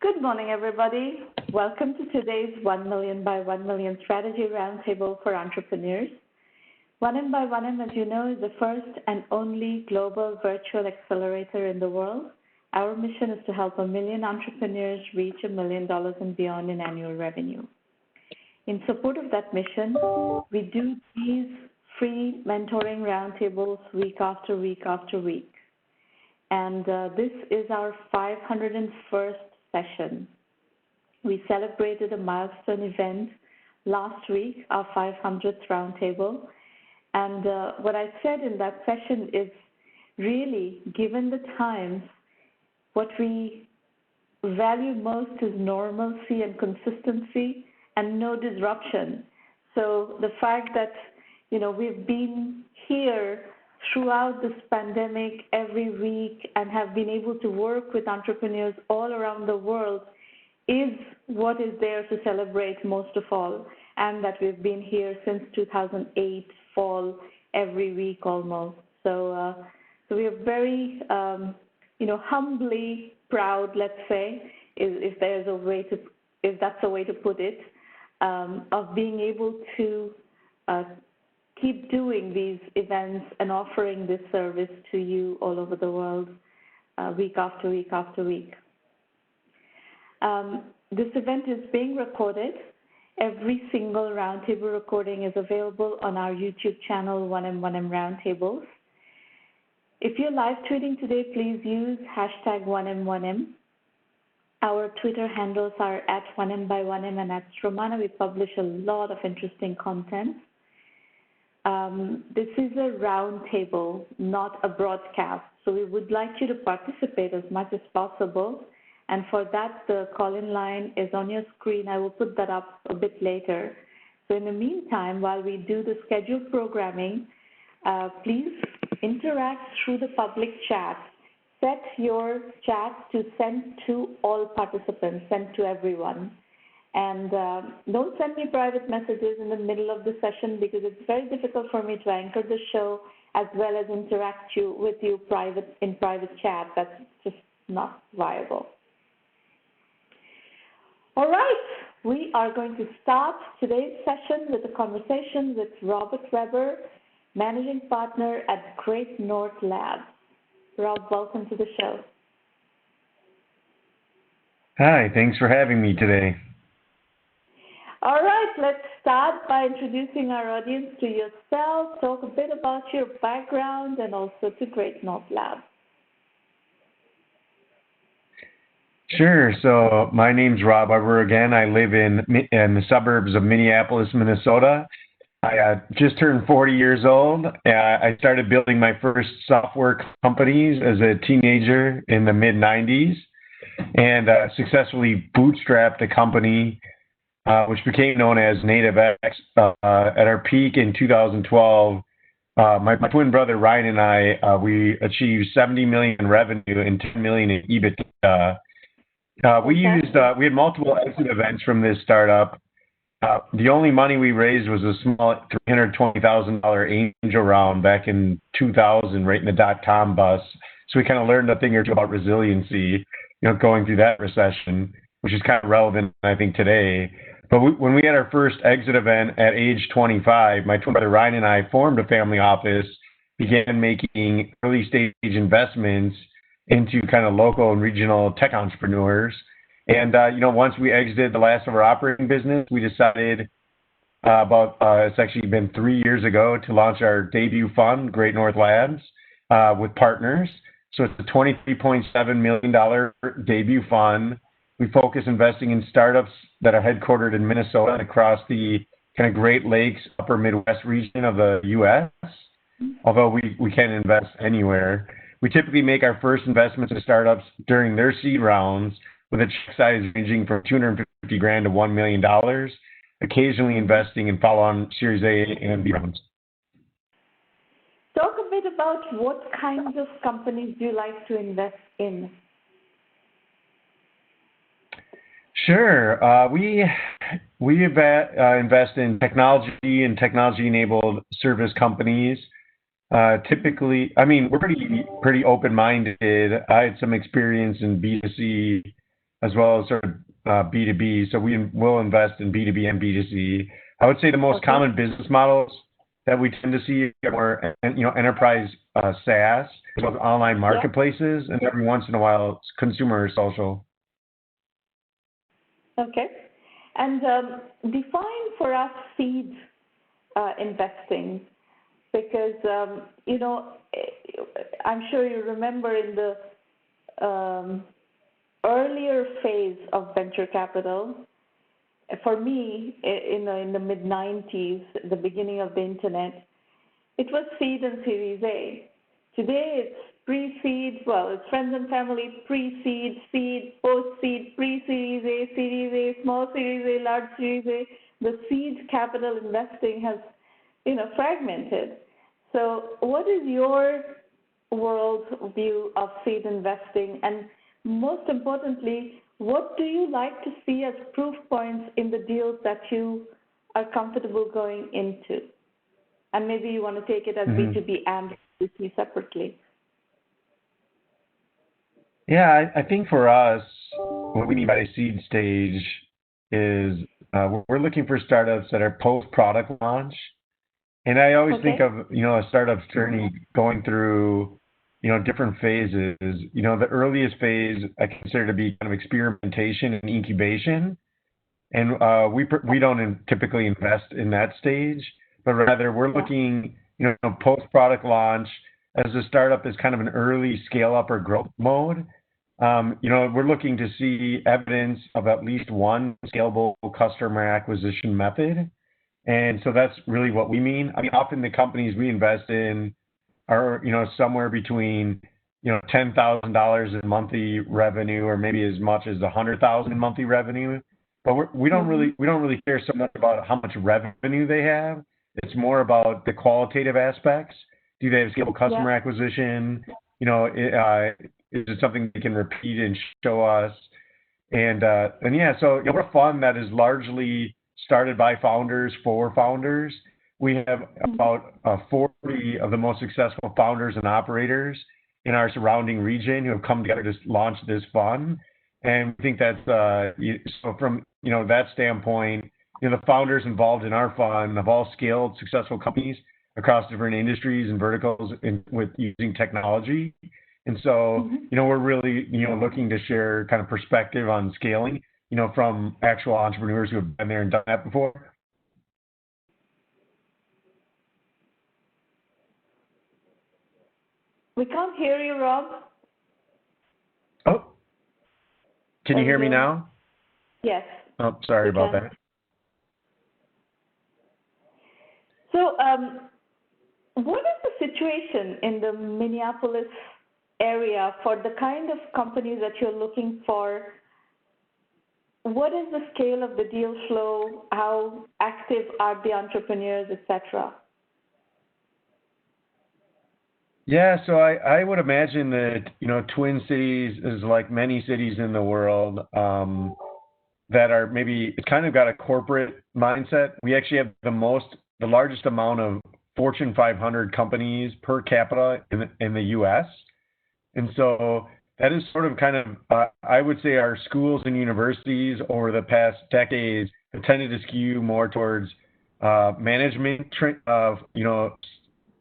Good morning, everybody. Welcome to today's 1 Million by 1 Million Strategy Roundtable for Entrepreneurs. 1M by 1M, as you know, is the first and only global virtual accelerator in the world. Our mission is to help 1 million entrepreneurs reach $1 million and beyond in annual revenue. In support of that mission, we do these free mentoring roundtables week after week after week. And this is our 501st session. We celebrated a milestone event last week, our 500th roundtable. And what I said in that session is really, given the times, what we value most is normalcy and consistency and no disruption. So the fact that, we've been here throughout this pandemic every week and have been able to work with entrepreneurs all around the world is what is there to celebrate most of all, and that we've been here since 2008 fall every week almost. So we are very, humbly proud, let's say, if that's a way to put it, of being able to keep doing these events and offering this service to you all over the world week after week after week. This event is being recorded. Every single roundtable recording is available on our YouTube channel, 1M1M Roundtables. If you're live tweeting today, please use hashtag 1M1M. Our Twitter handles are at 1M1M and at Stromana. We publish a lot of interesting content. This is a roundtable, not a broadcast. So we would like you to participate as much as possible. And for that, the call-in line is on your screen. I will put that up a bit later. So in the meantime, while we do the scheduled programming, please interact through the public chat. Set your chat to send to all participants, send to everyone. And don't send me private messages in the middle of the session because it's very difficult for me to anchor the show as well as interact with you in private chat. That's just not viable. All right, we are going to start today's session with a conversation with Robert Weber, Managing Partner at Great North Labs. Rob, welcome to the show. Hi, thanks for having me today. All right, let's start by introducing our audience to yourself, talk a bit about your background, and also to Great North Labs. Sure. So my name's Rob Weber again. I live in the suburbs of Minneapolis, Minnesota. I just turned 40 years old. I started building my first software companies as a teenager in the mid-90s and successfully bootstrapped a company which became known as NativeX. At our peak in 2012, my twin brother Ryan and I, we achieved 70 million in revenue and 10 million in EBITDA. We had multiple exit events from this startup. The only money we raised was a small $320,000 angel round back in 2000, right in the dot-com bust. So we kind of learned a thing or two about resiliency, going through that recession, which is kind of relevant, I think, today. But when we had our first exit event at age 25, my twin brother Ryan and I formed a family office, began making early stage investments into kind of local and regional tech entrepreneurs. And, once we exited the last of our operating business, we decided it's actually been 3 years ago to launch our debut fund, Great North Labs, with partners. So it's a $23.7 million debut fund. We focus investing in startups that are headquartered in Minnesota and across the kind of Great Lakes, upper Midwest region of the U.S., although we can invest anywhere. We typically make our first investments in startups during their seed rounds with a check size ranging from $250,000 to $1 million, occasionally investing in follow-on Series A and B rounds. Talk a bit about what kinds of companies do you like to invest in? Sure. We invest in technology and technology-enabled service companies. Typically, we're pretty open-minded. I had some experience in B2C as well as sort of B2B. So we will invest in B2B and B2C. I would say the most common business models that we tend to see are more, enterprise SaaS, as well as online marketplaces, and every once in a while, it's consumer or social. Okay. And define for us seed investing, because, I'm sure you remember in the earlier phase of venture capital, for me, in the mid-90s, the beginning of the internet, it was seed and Series A. Today, it's pre-seed, it's friends and family, pre-seed, seed, post-seed, pre-Series A, Series A, small Series A, large Series A. The seed capital investing has, fragmented. So what is your world view of seed investing? And most importantly, what do you like to see as proof points in the deals that you are comfortable going into? And maybe you want to take it as B2B and B2C separately. Yeah, I think for us, what we mean by seed stage is we're looking for startups that are post-product launch. And I always think of, a startup's journey going through, different phases. The earliest phase I consider to be kind of experimentation and incubation. And we don't typically invest in that stage, but rather we're looking, post-product launch as a startup is kind of an early scale-up or growth mode. We're looking to see evidence of at least one scalable customer acquisition method. And so that's really what we mean. I mean, often the companies we invest in are, somewhere between, $10,000 in monthly revenue, or maybe as much as $100,000 in monthly revenue. But we don't really care so much about how much revenue they have. It's more about the qualitative aspects. Do they have scalable customer acquisition? Is it something they can repeat and show us? So we're a fund that is largely started by founders for founders. We have about 40 of the most successful founders and operators in our surrounding region who have come together to launch this fund. And we think that's, so from, that standpoint, the founders involved in our fund have all scaled successful companies across different industries and verticals with using technology. And so, we're really, looking to share kind of perspective on scaling, from actual entrepreneurs who have been there and done that before. We can't hear you, Rob. Oh, can you hear me now? Yes. Oh, sorry about that. So, what is the situation in the Minneapolis area for the kind of companies that you're looking for? What is the scale of the deal flow? How active are the entrepreneurs, et cetera? Yeah, so I would imagine that, Twin Cities is like many cities in the world that are maybe kind of got a corporate mindset. We actually have the largest amount of Fortune 500 companies per capita in the U.S. And so that is sort of kind of, I would say our schools and universities over the past decades have tended to skew more towards management of,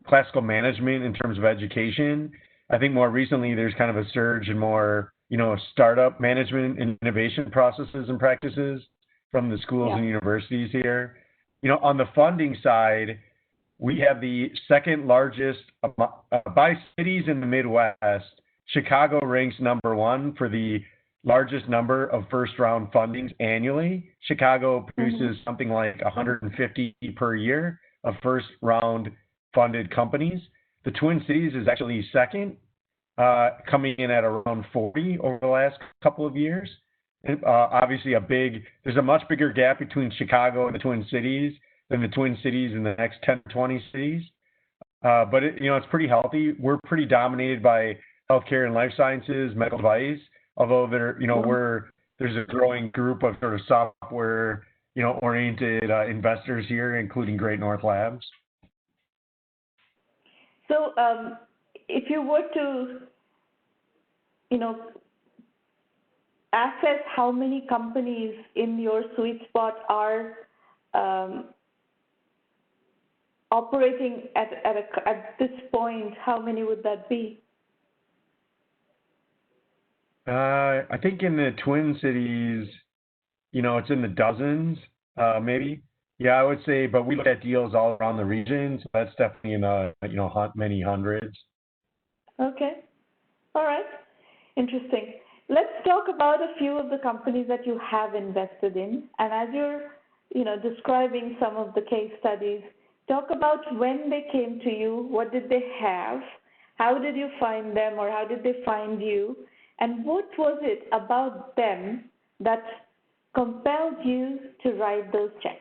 classical management in terms of education. I think more recently there's kind of a surge in more, startup management and innovation processes and practices from the schools and universities here. On the funding side, we have the second largest by cities in the Midwest. Chicago ranks number one for the largest number of first round fundings annually. Chicago produces something like 150 per year of first round funded companies. The Twin Cities is actually second, coming in at around 40 over the last couple of years. And, obviously there's a much bigger gap between Chicago and the Twin Cities than the Twin Cities and the next 10 to 20 cities. But it's pretty healthy. We're pretty dominated by healthcare and life sciences, medical device, although there's a growing group of sort of software, oriented investors here, including Great North Labs. So if you were to, assess how many companies in your sweet spot are operating at this point, how many would that be? I think in the Twin Cities, it's in the dozens, maybe. Yeah, I would say, but we look at deals all around the region, so that's definitely in many hundreds. Okay. All right. Interesting. Let's talk about a few of the companies that you have invested in. And as you're, describing some of the case studies, talk about when they came to you, what did they have, how did you find them, or how did they find you, and what was it about them that compelled you to write those checks?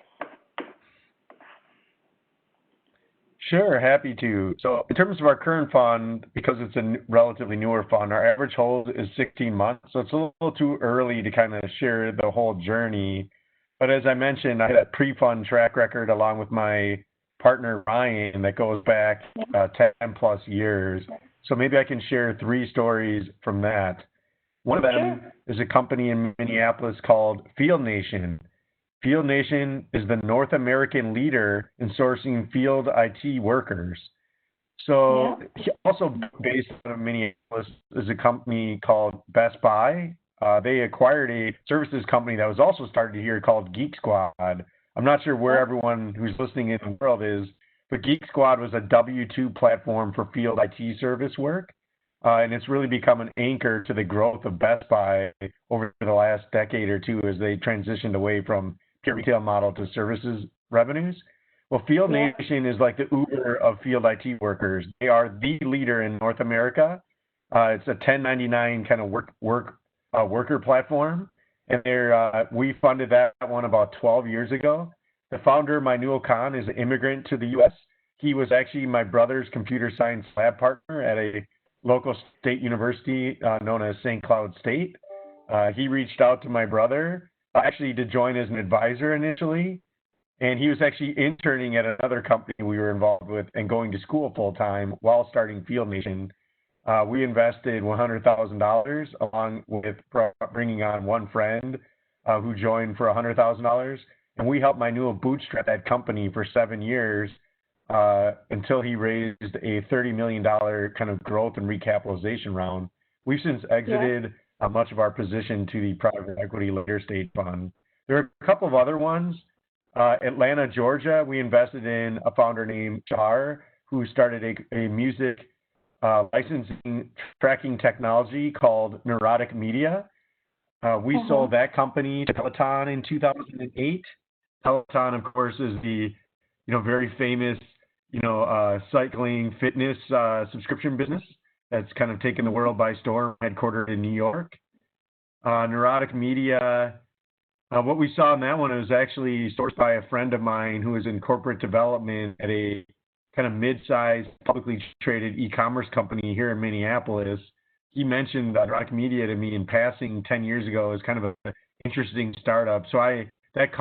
Sure, happy to. So in terms of our current fund, because it's a relatively newer fund, our average hold is 16 months. So it's a little too early to kind of share the whole journey. But as I mentioned, I had a pre-fund track record along with my partner, Ryan, that goes back 10 plus years. So maybe I can share 3 stories from that. One of them is a company in Minneapolis called Field Nation. Field Nation is the North American leader in sourcing field IT workers. So also based out of Minneapolis is a company called Best Buy. They acquired a services company that was also started here called Geek Squad. I'm not sure where everyone who's listening in the world is, but Geek Squad was a W-2 platform for field IT service work. And it's really become an anchor to the growth of Best Buy over the last decade or two as they transitioned away from pure retail model to services revenues. Well, Field Nation is like the Uber of field IT workers. They are the leader in North America. It's a 1099 kind of worker platform, and we funded that one about 12 years ago. The founder, Mainul Khan, is an immigrant to the U.S. He was actually my brother's computer science lab partner at a local state university known as St. Cloud State. He reached out to my brother actually to join as an advisor initially, and he was actually interning at another company we were involved with and going to school full time while starting Field Nation. We invested $100,000 along with bringing on one friend who joined for $100,000, and we helped Mainul bootstrap that company for 7 years until he raised a $30 million kind of growth and recapitalization round. We've since exited much of our position to the private equity later stage fund. There are a couple of other ones. Atlanta, Georgia, we invested in a founder named Shahar who started a music licensing tracking technology called Neurotic Media. We sold that company to Peloton in 2008. Peloton, of course, is the very famous cycling fitness subscription business that's kind of taken the world by storm, headquartered in New York. Neurotic Media, what we saw in that one was actually sourced by a friend of mine who is in corporate development at a kind of mid-sized publicly traded e-commerce company here in Minneapolis. He mentioned Neurotic Media to me in passing 10 years ago as kind of an interesting startup. So that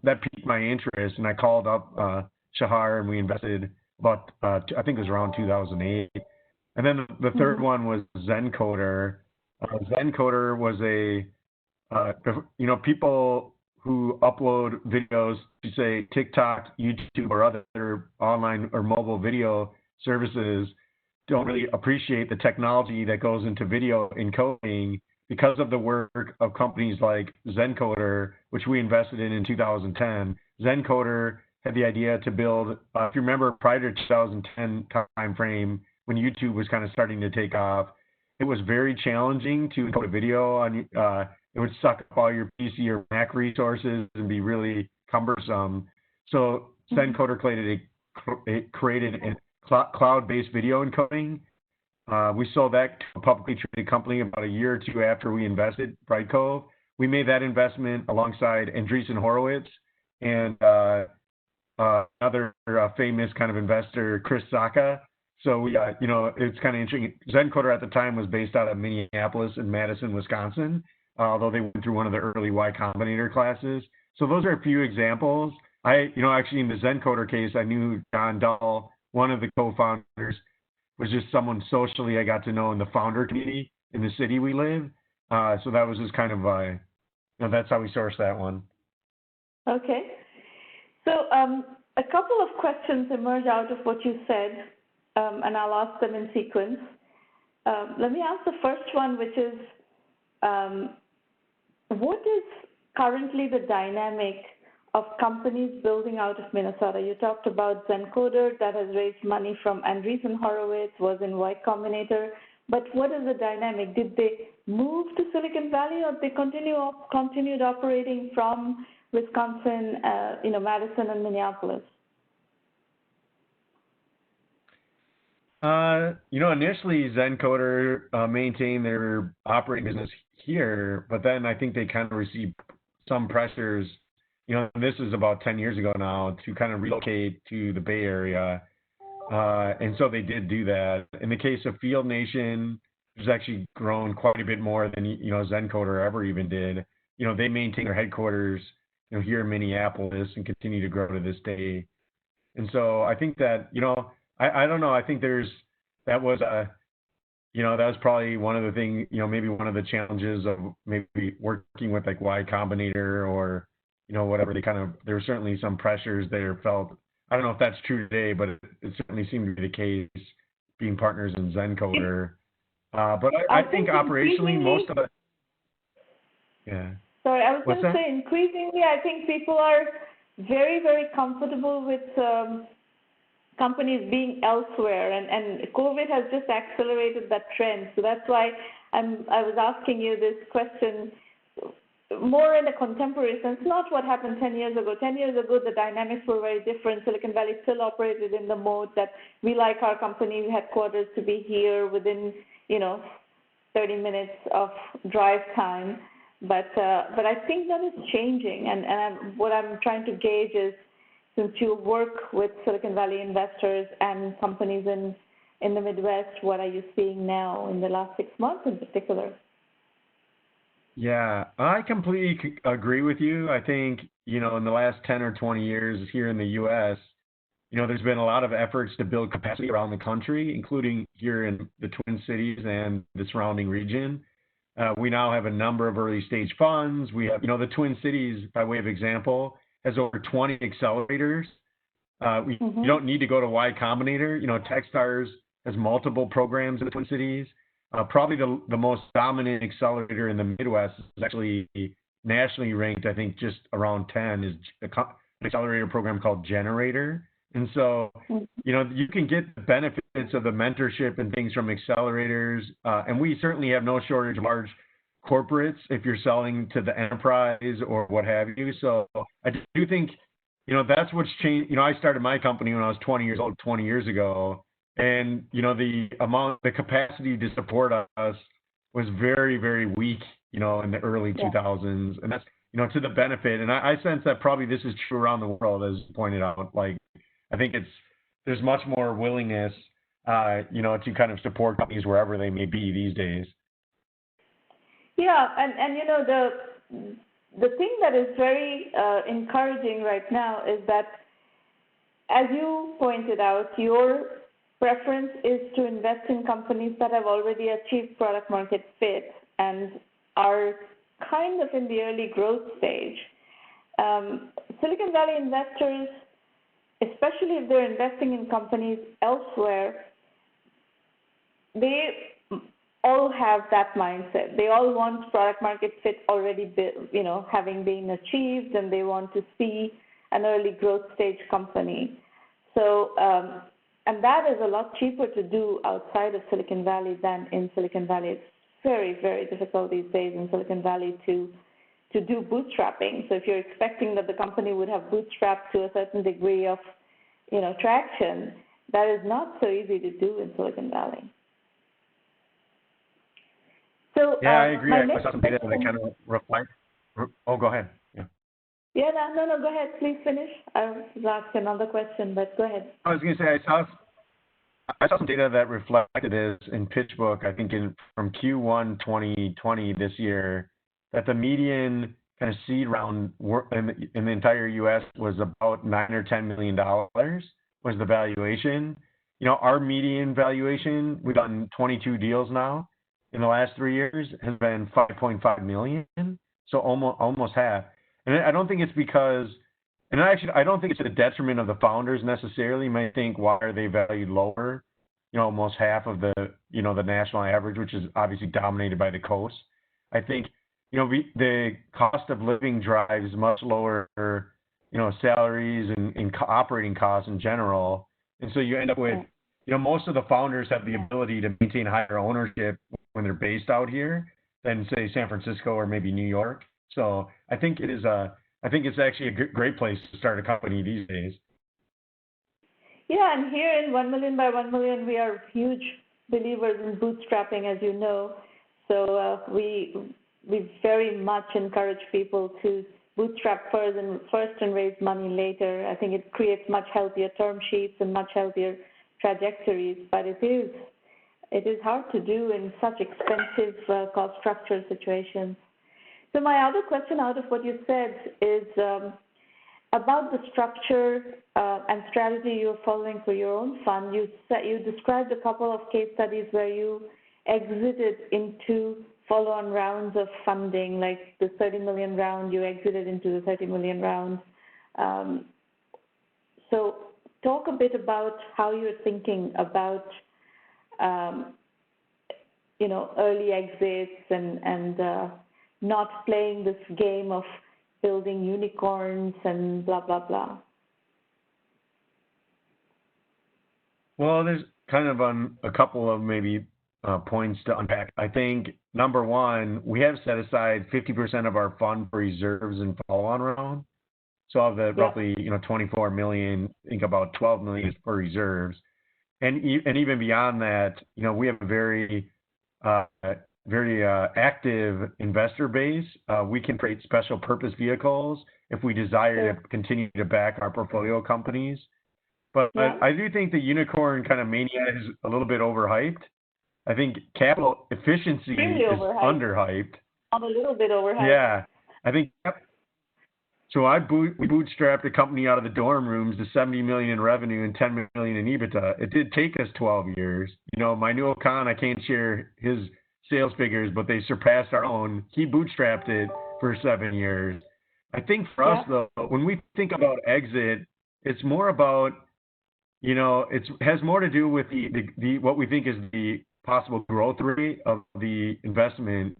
piqued my interest, and I called up Shahar, and we invested about, I think it was around 2008. And then the third one was Zencoder. Zencoder was people who upload videos to, say, TikTok, YouTube, or other online or mobile video services don't really appreciate the technology that goes into video encoding because of the work of companies like Zencoder, which we invested in 2010. Zencoder had the idea to build, if you remember, prior to 2010 timeframe, when YouTube was kind of starting to take off, it was very challenging to encode a video on. It would suck up all your PC or Mac resources and be really cumbersome. So Zencoder created a cloud-based video encoding. We sold that to a publicly traded company about a year or two after we invested, Brightcove. We made that investment alongside Andreessen Horowitz and another famous kind of investor, Ghristi Zega. So it's kind of interesting. Zencoder at the time was based out of Minneapolis and Madison, Wisconsin, although they went through one of the early Y Combinator classes. So those are a few examples. Actually in the Zencoder case, I knew John Dahl, one of the co-founders, was just someone socially I got to know in the founder community in the city we live. So that was just kind of, that's how we sourced that one. Okay. So a couple of questions emerge out of what you said, and I'll ask them in sequence. Let me ask the first one, which is, what is currently the dynamic of companies building out of Minnesota? You talked about ZenCoder that has raised money from Andreessen Horowitz, was in Y Combinator, but what is the dynamic? Did they move to Silicon Valley, or they continued operating from Wisconsin, Madison and Minneapolis? Initially ZenCoder maintained their operating business here, but then I think they kind of received some pressures, this is about 10 years ago now, to kind of relocate to the Bay Area. And so they did do that. In the case of Field Nation, which has actually grown quite a bit more than, ZenCoder ever even did. They maintain their headquarters, here in Minneapolis and continue to grow to this day. And so I think that, I don't know, I think that was probably one of the things, maybe one of the challenges of maybe working with like Y Combinator or, whatever. There were certainly some pressures there felt. I don't know if that's true today, but it certainly seemed to be the case being partners in ZenCoder. But I think operationally most of it, yeah. Sorry, I was going to say increasingly, I think people are very, very comfortable with companies being elsewhere, and COVID has just accelerated that trend. So that's why I was asking you this question more in a contemporary sense, not what happened 10 years ago. 10 years ago, the dynamics were very different. Silicon Valley still operated in the mode that we like our company headquarters to be here within, 30 minutes of drive time. But I think that is changing, and what I'm trying to gauge is, since you work with Silicon Valley investors and companies in the Midwest, what are you seeing now in the last 6 months in particular? Yeah, I completely agree with you. I think, in the last 10 or 20 years here in the U.S., there's been a lot of efforts to build capacity around the country, including here in the Twin Cities and the surrounding region. We now have a number of early stage funds. We have, the Twin Cities, by way of example, has over 20 accelerators. You don't need to go to Y Combinator. Techstars has multiple programs in the Twin Cities. Probably the most dominant accelerator in the Midwest is actually nationally ranked, I think, just around 10, is an accelerator program called Generator. And so, you can get the benefits of the mentorship and things from accelerators. And we certainly have no shortage of large corporates if you're selling to the enterprise or what have you. So I do think, that's what's changed. I started my company when I was 20 years old, 20 years ago. And, the capacity to support us was very, very weak, in the early 2000s. And that's, to the benefit. And I sense that probably this is true around the world, as pointed out. Like, I think there's much more willingness, to kind of support companies wherever they may be these days. Yeah, and the thing that is very encouraging right now is that, as you pointed out, your preference is to invest in companies that have already achieved product market fit and are kind of in the early growth stage. Silicon Valley investors, especially if they're investing in companies elsewhere, they all have that mindset. They all want product market fit already, having been achieved, and they want to see an early growth stage company. So, and that is a lot cheaper to do outside of Silicon Valley than in Silicon Valley. It's very, very difficult these days in Silicon Valley to do bootstrapping. So if you're expecting that the company would have bootstrapped to a certain degree of, traction, that is not so easy to do in Silicon Valley. So yeah, I agree. I saw some data that kind of reflect. Oh, go ahead. Yeah, no, go ahead. Please finish. I was asking another question, but go ahead. I was going to say, I saw some data that reflected this in PitchBook, I think from Q1 2020 this year, that the median kind of seed round in the entire U.S. was about $9 or $10 million was the valuation. Our median valuation, we've done 22 deals now, in the last 3 years has been 5.5 million, so almost half. And I don't think it's because, and actually I don't think it's a detriment of the founders necessarily. You might think, why are they valued lower? Almost half of the the national average, which is obviously dominated by the coast. I think the cost of living drives much lower salaries and operating costs in general, and so you end up with most of the founders have the ability to maintain higher ownership when they're based out here than say San Francisco or maybe New York. So I think it's actually a great place to start a company these days. Yeah, and here in 1 million by 1 million, we are huge believers in bootstrapping, as you know. So we very much encourage people to bootstrap first and raise money later. I think it creates much healthier term sheets and much healthier trajectories, but it is hard to do in such expensive cost structure situations. So my other question out of what you said is about the structure and strategy you're following for your own fund. You described a couple of case studies where you exited into follow-on rounds of funding, like the 30 million round, you exited into the 30 million round. So talk a bit about how you're thinking about early exits and not playing this game of building unicorns and blah, blah, blah. Well, there's kind of a couple of maybe points to unpack. I think, number one, we have set aside 50% of our fund for reserves and follow-on round. So of the roughly 24 million, I think about 12 million is for reserves. And even beyond that, we have a very active investor base. We can create special purpose vehicles if we desire to continue to back our portfolio companies. But I do think the unicorn kind of mania is a little bit overhyped. I think capital efficiency is underhyped. I'm a little bit overhyped. Yeah, I think. So we bootstrapped a company out of the dorm rooms to 70 million in revenue and 10 million in EBITDA. It did take us 12 years. My new Khan, I can't share his sales figures, but they surpassed our own. He bootstrapped it for 7 years. I think for us though, when we think about exit, it's more about, it has more to do with the what we think is the possible growth rate of the investment.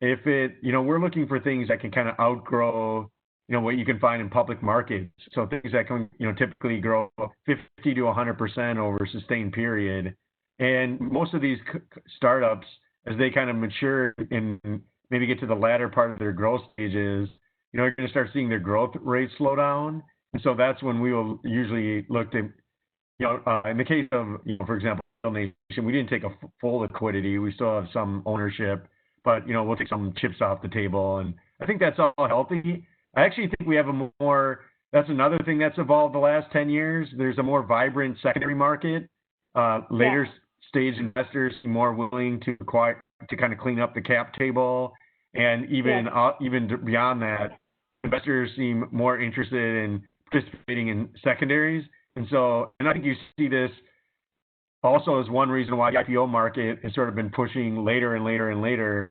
If we're looking for things that can kind of outgrow what you can find in public markets. So things that can, typically grow 50 to 100% over a sustained period. And most of these startups, as they kind of mature and maybe get to the latter part of their growth stages, you're going to start seeing their growth rate slow down. And so that's when we will usually look to, in the case of, for example, Nation, we didn't take a full liquidity. We still have some ownership, but, we'll take some chips off the table. And I think that's all healthy. I actually think we have that's another thing that's evolved the last 10 years. There's a more vibrant secondary market. Later stage investors are more willing to acquire, to kind of clean up the cap table. And even beyond that, investors seem more interested in participating in secondaries. And I think you see this also as one reason why the IPO market has sort of been pushing later and later and later.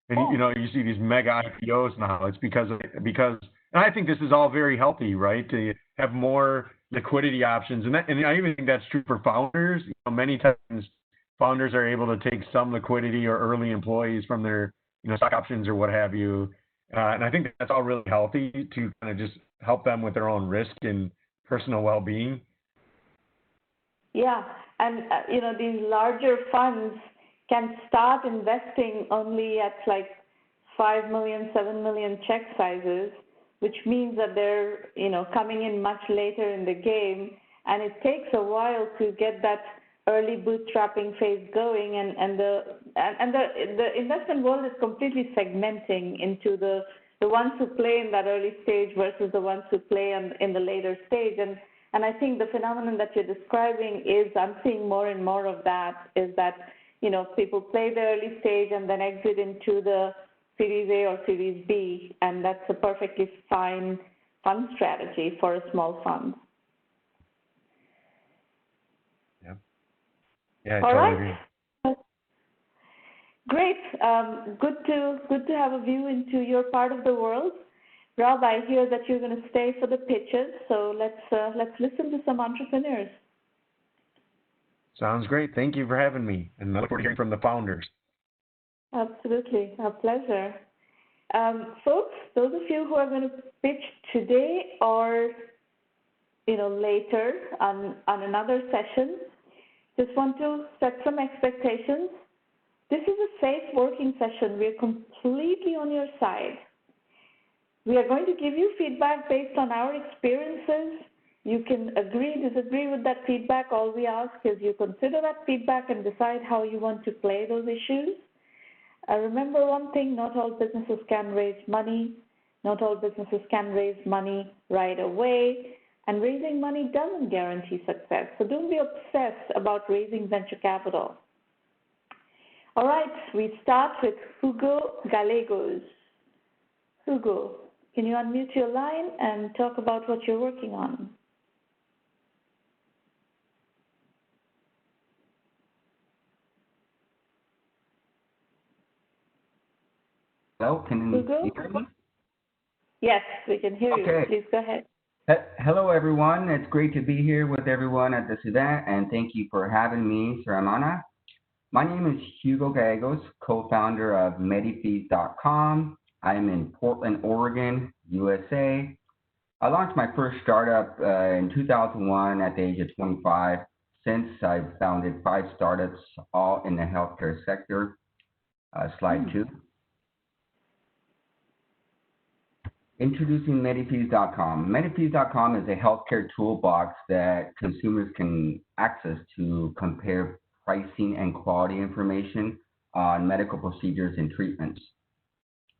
And, you see these mega IPOs now. It's because and I think this is all very healthy, right? To have more liquidity options. And I even think that's true for founders. Many times founders are able to take some liquidity or early employees from their, stock options or what have you. And I think that's all really healthy to kind of just help them with their own risk and personal well-being. Yeah. And, these larger funds can start investing only at like 5 million, 7 million check sizes, which means that they're, coming in much later in the game. And it takes a while to get that early bootstrapping phase going. And the investment world is completely segmenting into the ones who play in that early stage versus the ones who play in the later stage. And I think the phenomenon that you're describing is, I'm seeing more and more of that, is that, people play the early stage and then exit into the Series A or Series B, and that's a perfectly fine fund strategy for a small fund. Yeah, I totally agree. Great. Good to have a view into your part of the world. Rob, I hear that you're going to stay for the pitches, so let's listen to some entrepreneurs. Sounds great. Thank you for having me, and I look forward to hearing from the founders. Absolutely, a pleasure. Folks, those of you who are going to pitch today or later on another session, just want to set some expectations. This is a safe working session. We're completely on your side. We are going to give you feedback based on our experiences. You can agree, disagree with that feedback. All we ask is you consider that feedback and decide how you want to play those issues. Remember one thing, not all businesses can raise money. Not all businesses can raise money right away. And raising money doesn't guarantee success. So don't be obsessed about raising venture capital. All right, we start with Hugo Gallegos. Hugo, can you unmute your line and talk about what you're working on? Hello, can you hear me? Yes, we can hear you. Please go ahead. Hello, everyone. It's great to be here with everyone at this event, and thank you for having me, Saramana. My name is Hugo Gallegos, co-founder of Medifees.com. I'm in Portland, Oregon, USA. I launched my first startup in 2001 at the age of 25. Since, I've founded 5 startups, all in the healthcare sector. Slide 2. Introducing Medifees.com. Medifees.com is a healthcare toolbox that consumers can access to compare pricing and quality information on medical procedures and treatments.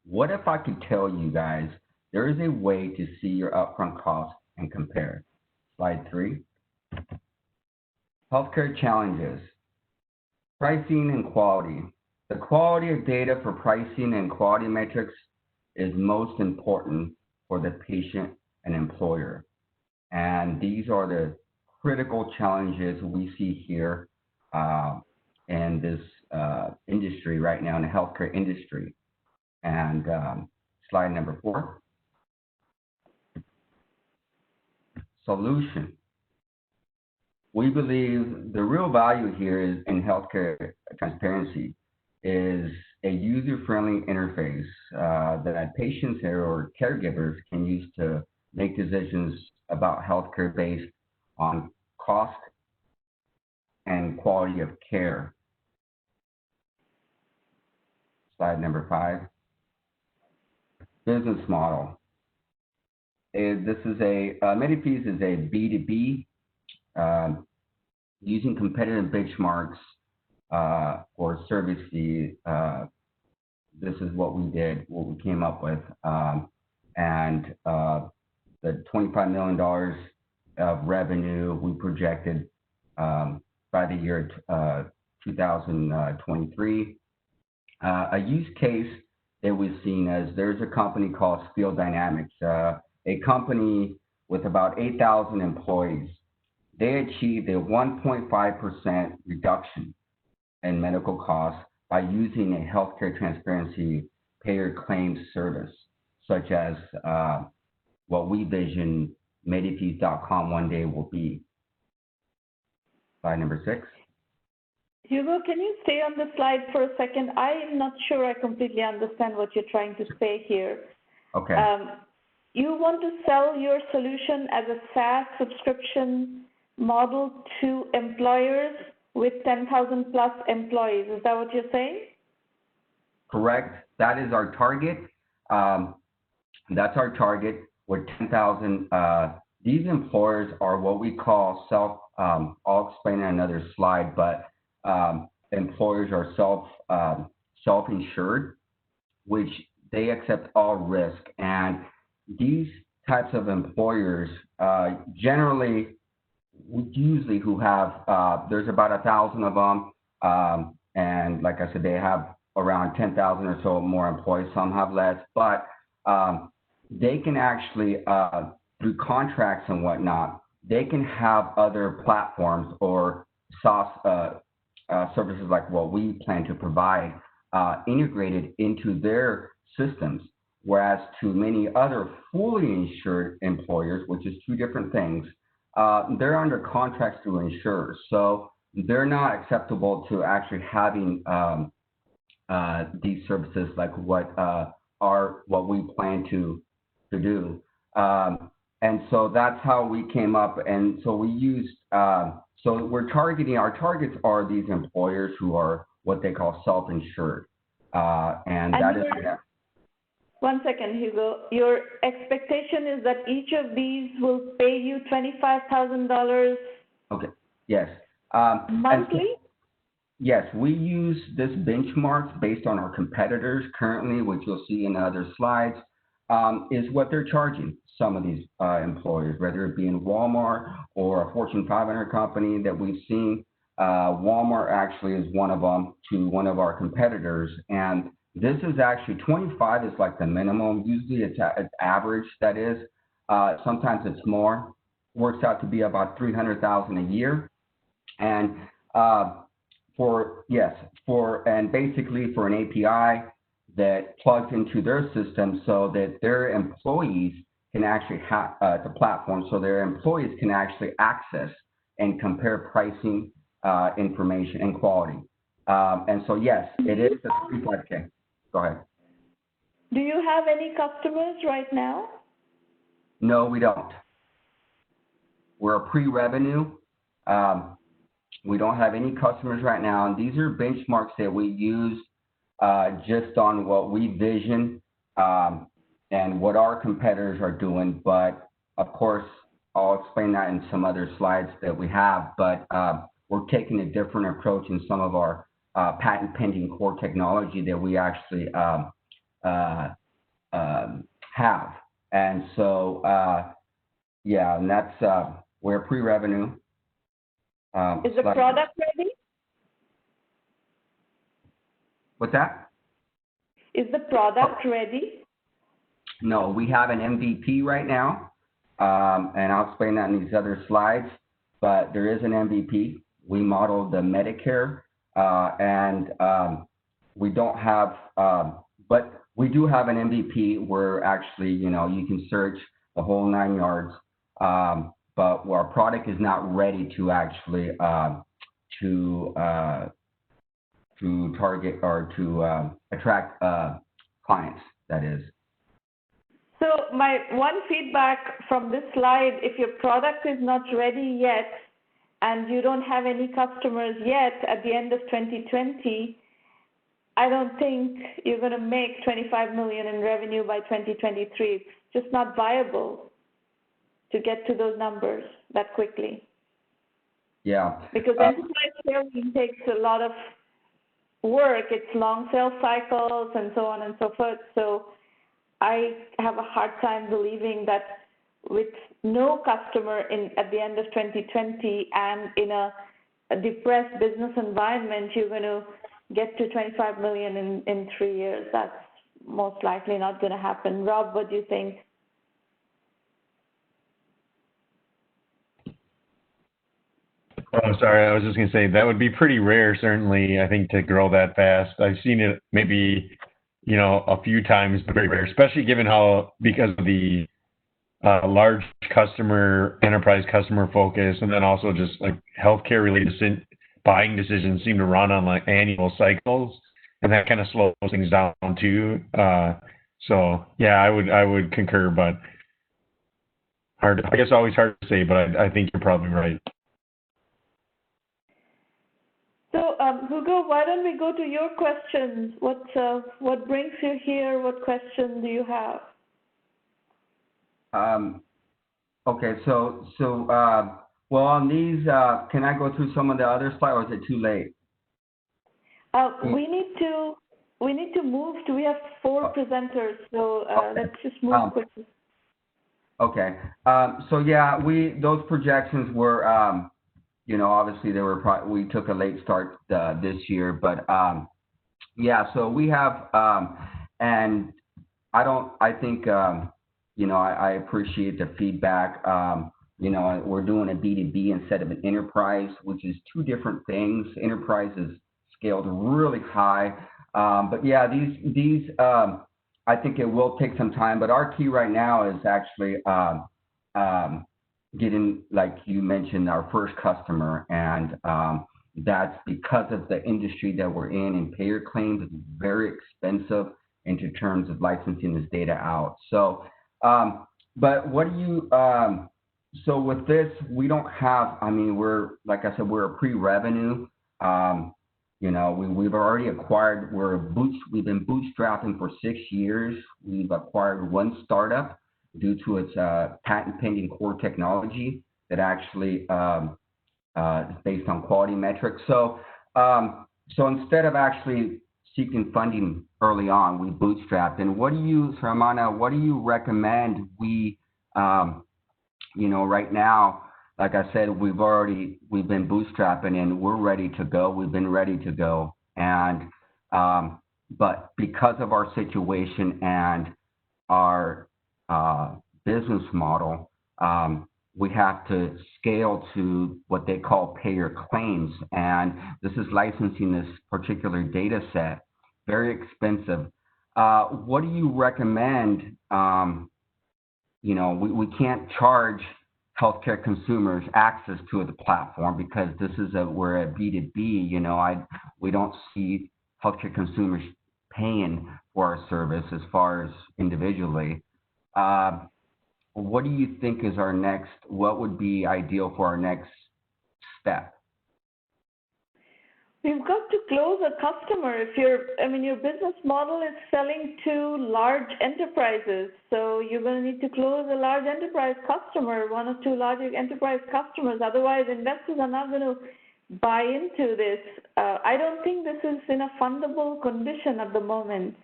What if I could tell you guys there is a way to see your upfront costs and compare? Slide 3. Healthcare challenges. Pricing and quality. The quality of data for pricing and quality metrics is most important for the patient and employer. And these are the critical challenges we see here in this industry right now, in the healthcare industry. And slide number 4. Solution. We believe the real value here is in healthcare transparency is a user-friendly interface that patients or caregivers can use to make decisions about healthcare based on cost and quality of care. Slide number 5. Business model. This is Medifees is a B2B using competitive benchmarks for service fee. This is what we did, what we came up with. And the $25 million of revenue we projected by the year 2023. A use case that we've seen is there's a company called Spiel Dynamics, a company with about 8,000 employees. They achieved a 1.5% reduction in medical costs by using a healthcare transparency payer claims service, such as what we vision Medifees.com one day will be. Slide number 6. Hugo, can you stay on the slide for a second? I'm not sure I completely understand what you're trying to say here. Okay. You want to sell your solution as a SaaS subscription model to employers with 10,000 plus employees. Is that what you're saying? Correct. That is our target. That's our target with 10,000. These employers are what we call I'll explain in another slide, but employers are self-insured, which they accept all risk. And these types of employers usually who have, there's about 1,000 of them. And like I said, they have around 10,000 or so more employees. Some have less, but they can actually, through contracts and whatnot, they can have other platforms or SaaS services like what we plan to provide integrated into their systems, whereas to many other fully insured employers, which is two different things, they're under contracts through insurers. So they're not acceptable to actually having these services like what we plan to do. And so that's how we came up. And so we used, so we're targeting, our targets are these employers who are what they call self-insured. And that is, yeah. One second, Hugo. Your expectation is that each of these will pay you $25,000 okay. Yes. monthly? Yes, we use this benchmarks based on our competitors currently, which you'll see in other slides, is what they're charging some of these employers, whether it be in Walmart or a Fortune 500 company that we've seen. Walmart actually is one of them to one of our competitors. And this is actually 25 is like the minimum. Usually it's average, that is. Sometimes it's more. Works out to be about $300,000 a year. And basically for an API that plugs into their system so that their employees can actually have the platform, so their employees can actually access and compare pricing, information, and quality. And so yes, it is the 35K. Go ahead. Do you have any customers right now? No, we don't. We're a pre-revenue. We don't have any customers right now. And these are benchmarks that we use just on what we vision and what our competitors are doing. But of course, I'll explain that in some other slides that we have. But we're taking a different approach in some of our patent pending core technology that we actually have. And so, yeah, and that's, we're pre-revenue. Is the product ready? What's that? Is the product ready? No, we have an MVP right now, and I'll explain that in these other slides, but there is an MVP. We modeled the Medicare, and we don't have, but we do have an MVP where actually, you know, you can search the whole 9 yards, but our product is not ready to actually to target or to attract clients, that is. So my one feedback from this slide, if your product is not ready yet and you don't have any customers yet at the end of 2020, I don't think you're going to make 25 million in revenue by 2023. It's just not viable to get to those numbers that quickly. Yeah. Because enterprise scaling takes a lot of work. It's long sales cycles and so on and so forth. So I have a hard time believing that with no customer at the end of 2020 and in a depressed business environment, you're going to get to 25 million in 3 years. That's most likely not going to happen. Rob, what do you think? Oh, sorry. I was just going to say that would be pretty rare, certainly, I think, to grow that fast. I've seen it maybe, you know, a few times, but very rare, especially given how, because of the large customer, enterprise customer focus, and then also just like healthcare related buying decisions seem to run on like annual cycles, and that kind of slows things down too. So yeah, I would concur, but I guess always hard to say, but I think you're probably right. So, Hugo, why don't we go to your questions? What brings you here? What question do you have? Okay, so well, on these, can I go through some of the other slides, or is it too late? We need to move. We have 4 presenters, so let's just move quickly. Okay. So yeah, those projections were, you know, obviously we took a late start this year, but yeah. So we have, and I think, you know, I appreciate the feedback. You know, we're doing a B2B instead of an enterprise, which is 2 different things. Enterprise is scaled really high. But yeah, these I think it will take some time. But our key right now is actually getting, like you mentioned, our first customer, and that's because of the industry that we're in. And payer claims is very expensive into terms of licensing this data out. So, but what do you? So with this, we don't have. I mean, we're, like I said, we're a pre-revenue. You know, we've already acquired. We've been bootstrapping for 6 years. We've acquired one startup due to its patent pending core technology that actually is based on quality metrics. So, so instead of actually seeking funding early on, we bootstrapped. And what do you, Ramana, what do you recommend we, you know, right now, like I said, we've been bootstrapping and we're ready to go. We've been ready to go. And, but because of our situation and our business model, we have to scale to what they call payer claims. And this is licensing this particular data set, very expensive. What do you recommend? You know, we can't charge healthcare consumers access to the platform because this is we're a B2B, you know, we don't see healthcare consumers paying for our service as far as individually. What do you think is what would be ideal for our next step? We've got to close a customer. If your business model is selling to large enterprises, so you're going to need to close a large enterprise customer, one or two large enterprise customers. Otherwise, investors are not going to buy into this. I don't think this is in a fundable condition at the moment.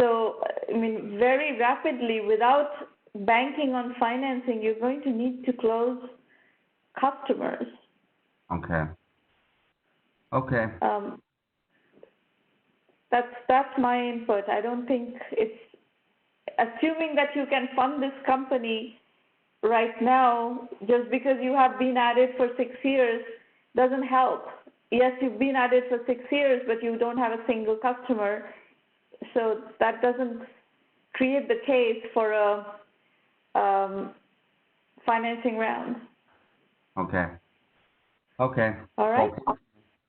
So, I mean, very rapidly, without banking on financing, you're going to need to close customers. Okay. Okay. That's my input. I don't think it's, assuming that you can fund this company right now, just because you have been at it for 6 years, doesn't help. Yes, you've been at it for 6 years, but you don't have a single customer. So that doesn't create the case for a financing round. Okay. Okay. All right. Okay.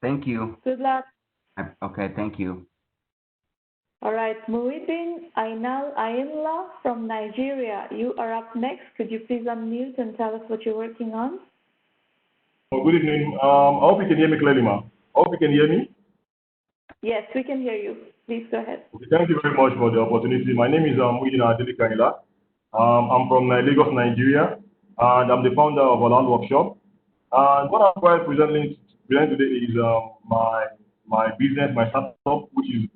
Thank you. Good luck. Okay, thank you. All right, Muyideen Ayinla from Nigeria, you are up next. Could you please unmute and tell us what you're working on? Oh, good evening. I hope you can hear me clearly, ma'am. I hope you can hear me. Yes, we can hear you. Please go ahead. Okay, thank you very much for the opportunity. My name is Muyideen Ayinla. I'm from Lagos, Nigeria, and I'm the founder of Halalworkchop. And what I'm quite presenting today is my business, my startup, which is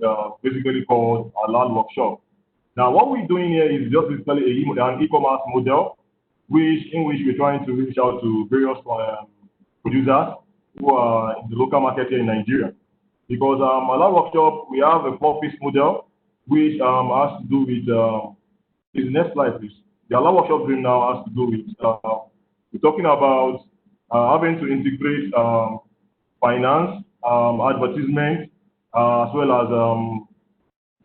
basically called Halalworkchop. Now, what we're doing here is just basically an e-commerce model, in which we're trying to reach out to various producers who are in the local market here in Nigeria. Because Halalworkchop, we have a 4-piece model, which has to do with the next slide, please. The Halalworkchop dream now has to do with we're talking about having to integrate finance, advertisement, as well as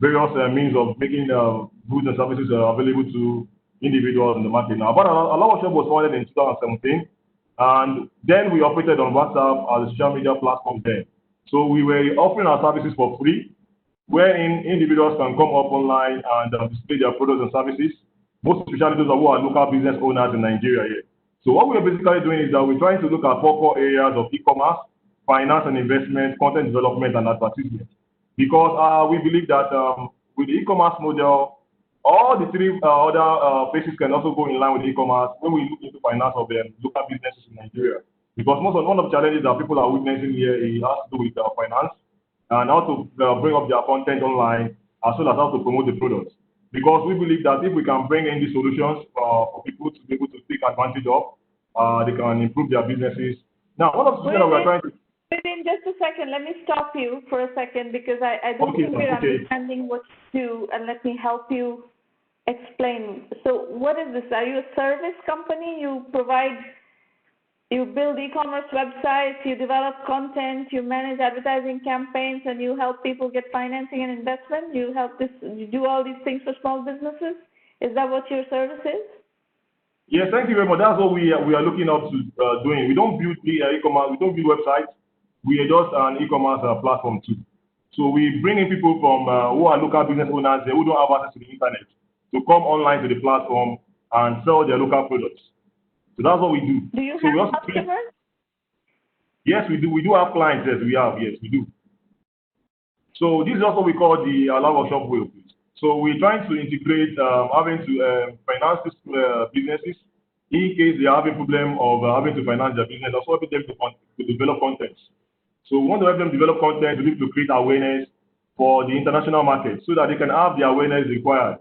various means of making goods and services available to individuals in the market. Now, but Halalworkchop was founded in 2017, and then we operated on WhatsApp as a social media platform then. So we were offering our services for free, wherein individuals can come up online and display their products and services, most especially those who are local business owners in Nigeria here. So what we're basically doing is that we're trying to look at 4 core areas of e-commerce: finance and investment, content development, and advertisement. Because we believe that with the e-commerce model, all the 3 other phases can also go in line with e-commerce when we look into finance of the local businesses in Nigeria. Because one of the challenges that people are witnessing here has to do with finance and how to bring up their content online, as well as how to promote the products. Because we believe that if we can bring in these solutions for people to be able to take advantage of, they can improve their businesses. Now, one of the things that we're trying to... Wait, just a second. Let me stop you for a second because I don't think we're understanding what you do, and let me help you explain. So what is this? Are you a service company? You provide You build e-commerce websites, you develop content, you manage advertising campaigns, and you help people get financing and investment. You do all these things for small businesses. Is that what your service is? Yes, thank you very much. That's what we are looking up to doing. We don't build e-commerce, we don't build websites. We are just an e-commerce platform too. So we bring in people from who are local business owners who don't have access to the internet to come online to the platform and sell their local products. So that's what we do. Do you have customers? Yes, we do. We do have clients. Yes, we have. Yes, we do. So this is also what we call the Halalworkchop way. So we're trying to integrate having to finance businesses in case they are having problem of having to finance their business. Also helping them to develop content. So we want to help them develop content to create awareness for the international market so that they can have the awareness required.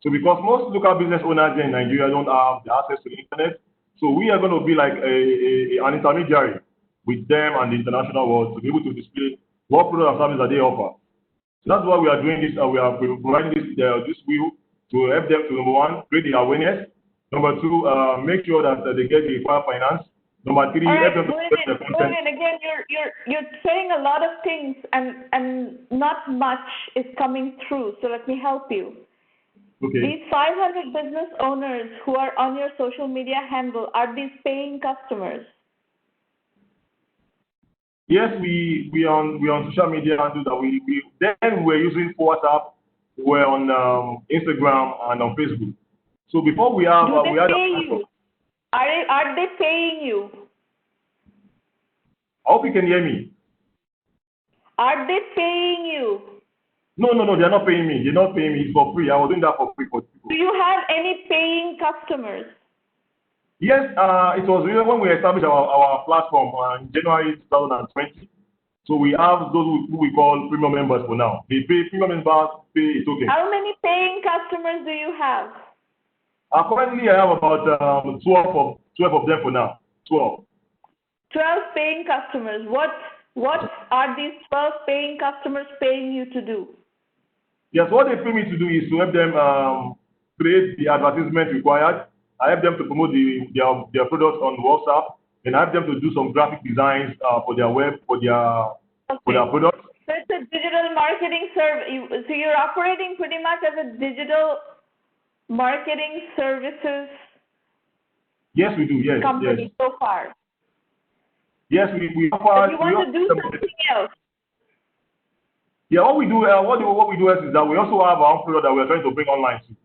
So because most local business owners in Nigeria don't have the access to the internet, so we are going to be like an intermediary with them and the international world to be able to display what product and service that they offer. So that's why we are doing this. We are providing this wheel to help them to, number one, create the awareness. Number two, make sure that they get the required finance. Number three, help them to create the content. Again, you're saying a lot of things and not much is coming through. So let me help you. Okay. These 500 business owners who are on your social media handle, are these paying customers? Yes, we on social media handle that then we're using WhatsApp, we're on Instagram and on Facebook. So before we have Do they pay you? Are they paying you? I hope you can hear me. Are they paying you? No, they're not paying me. They're not paying me. It's for free. I was doing that for free for people. Do you have any paying customers? Yes, it was really when we established our platform in January 2020. So we have those who we call premium members for now. They pay premium members, pay a token. How many paying customers do you have? Currently, I have about 12 of them for now. 12. 12 paying customers. What are these 12 paying customers paying you to do? Yes, what they pay me to do is to help them create the advertisement required. I help them to promote their products on WhatsApp, and I help them to do some graphic designs for their web, for their products. So it's a digital marketing service. So you're operating pretty much as a digital marketing services Yes, we do. Yes, company so far. Yes, we offer. But you want to do something else? Yeah, what we do is that we also have our own product that we are trying to bring online too.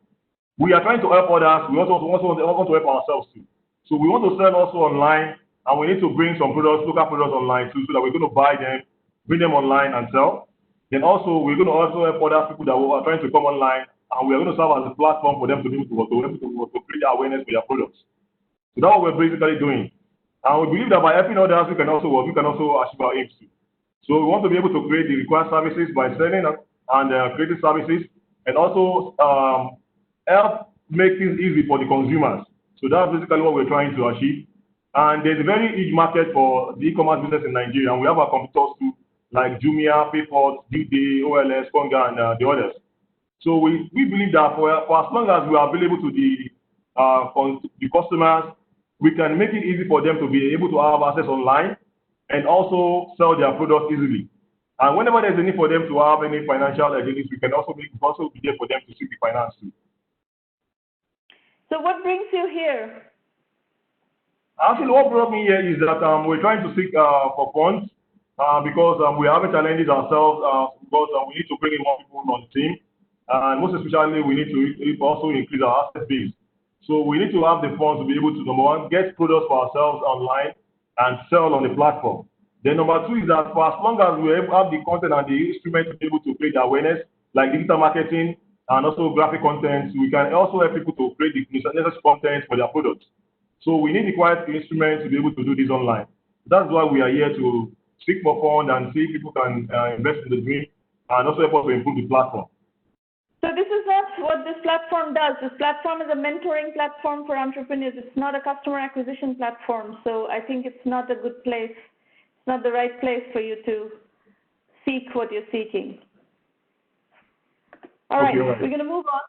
We are trying to help others. We also want to help ourselves too. So we want to sell also online, and we need to bring some products, local products online too, so that we're going to buy them, bring them online and sell. Then also we're going to also help other people that are trying to come online, and we are going to serve as a platform for them to be able to create awareness for their products. So that's what we're basically doing. And we believe that by helping others, we can also achieve our aims too. So we want to be able to create the required services by selling and creating services, and also help make things easy for the consumers. So that's basically what we're trying to achieve. And there's a very huge market for the e-commerce business in Nigeria, and we have our competitors too, like Jumia, PayPal, DD, OLS, Konga, and the others. So we believe that for as long as we are available to the customers, we can make it easy for them to be able to have access online and also sell their products easily. And whenever there's a need for them to have any financial needs, we can also be there for them to seek the finance too. So what brings you here? Actually, what brought me here is that we're trying to seek for funds because we're having challenges ourselves because we need to bring in more people on the team. And most especially, we need to also increase our asset base. So we need to have the funds to be able to, number one, get products for ourselves online and sell on the platform. Then number two is that for as long as we have the content and the instrument to be able to create awareness, like digital marketing and also graphic content, we can also help people to create the necessary content for their products. So we need the required instruments to be able to do this online. That's why we are here to seek for funds and see if people can invest in the dream and also help us to improve the platform. So this is not what this platform does. This platform is a mentoring platform for entrepreneurs. It's not a customer acquisition platform. So I think it's not a good place. It's not the right place for you to seek what you're seeking. All right, we're going to move on.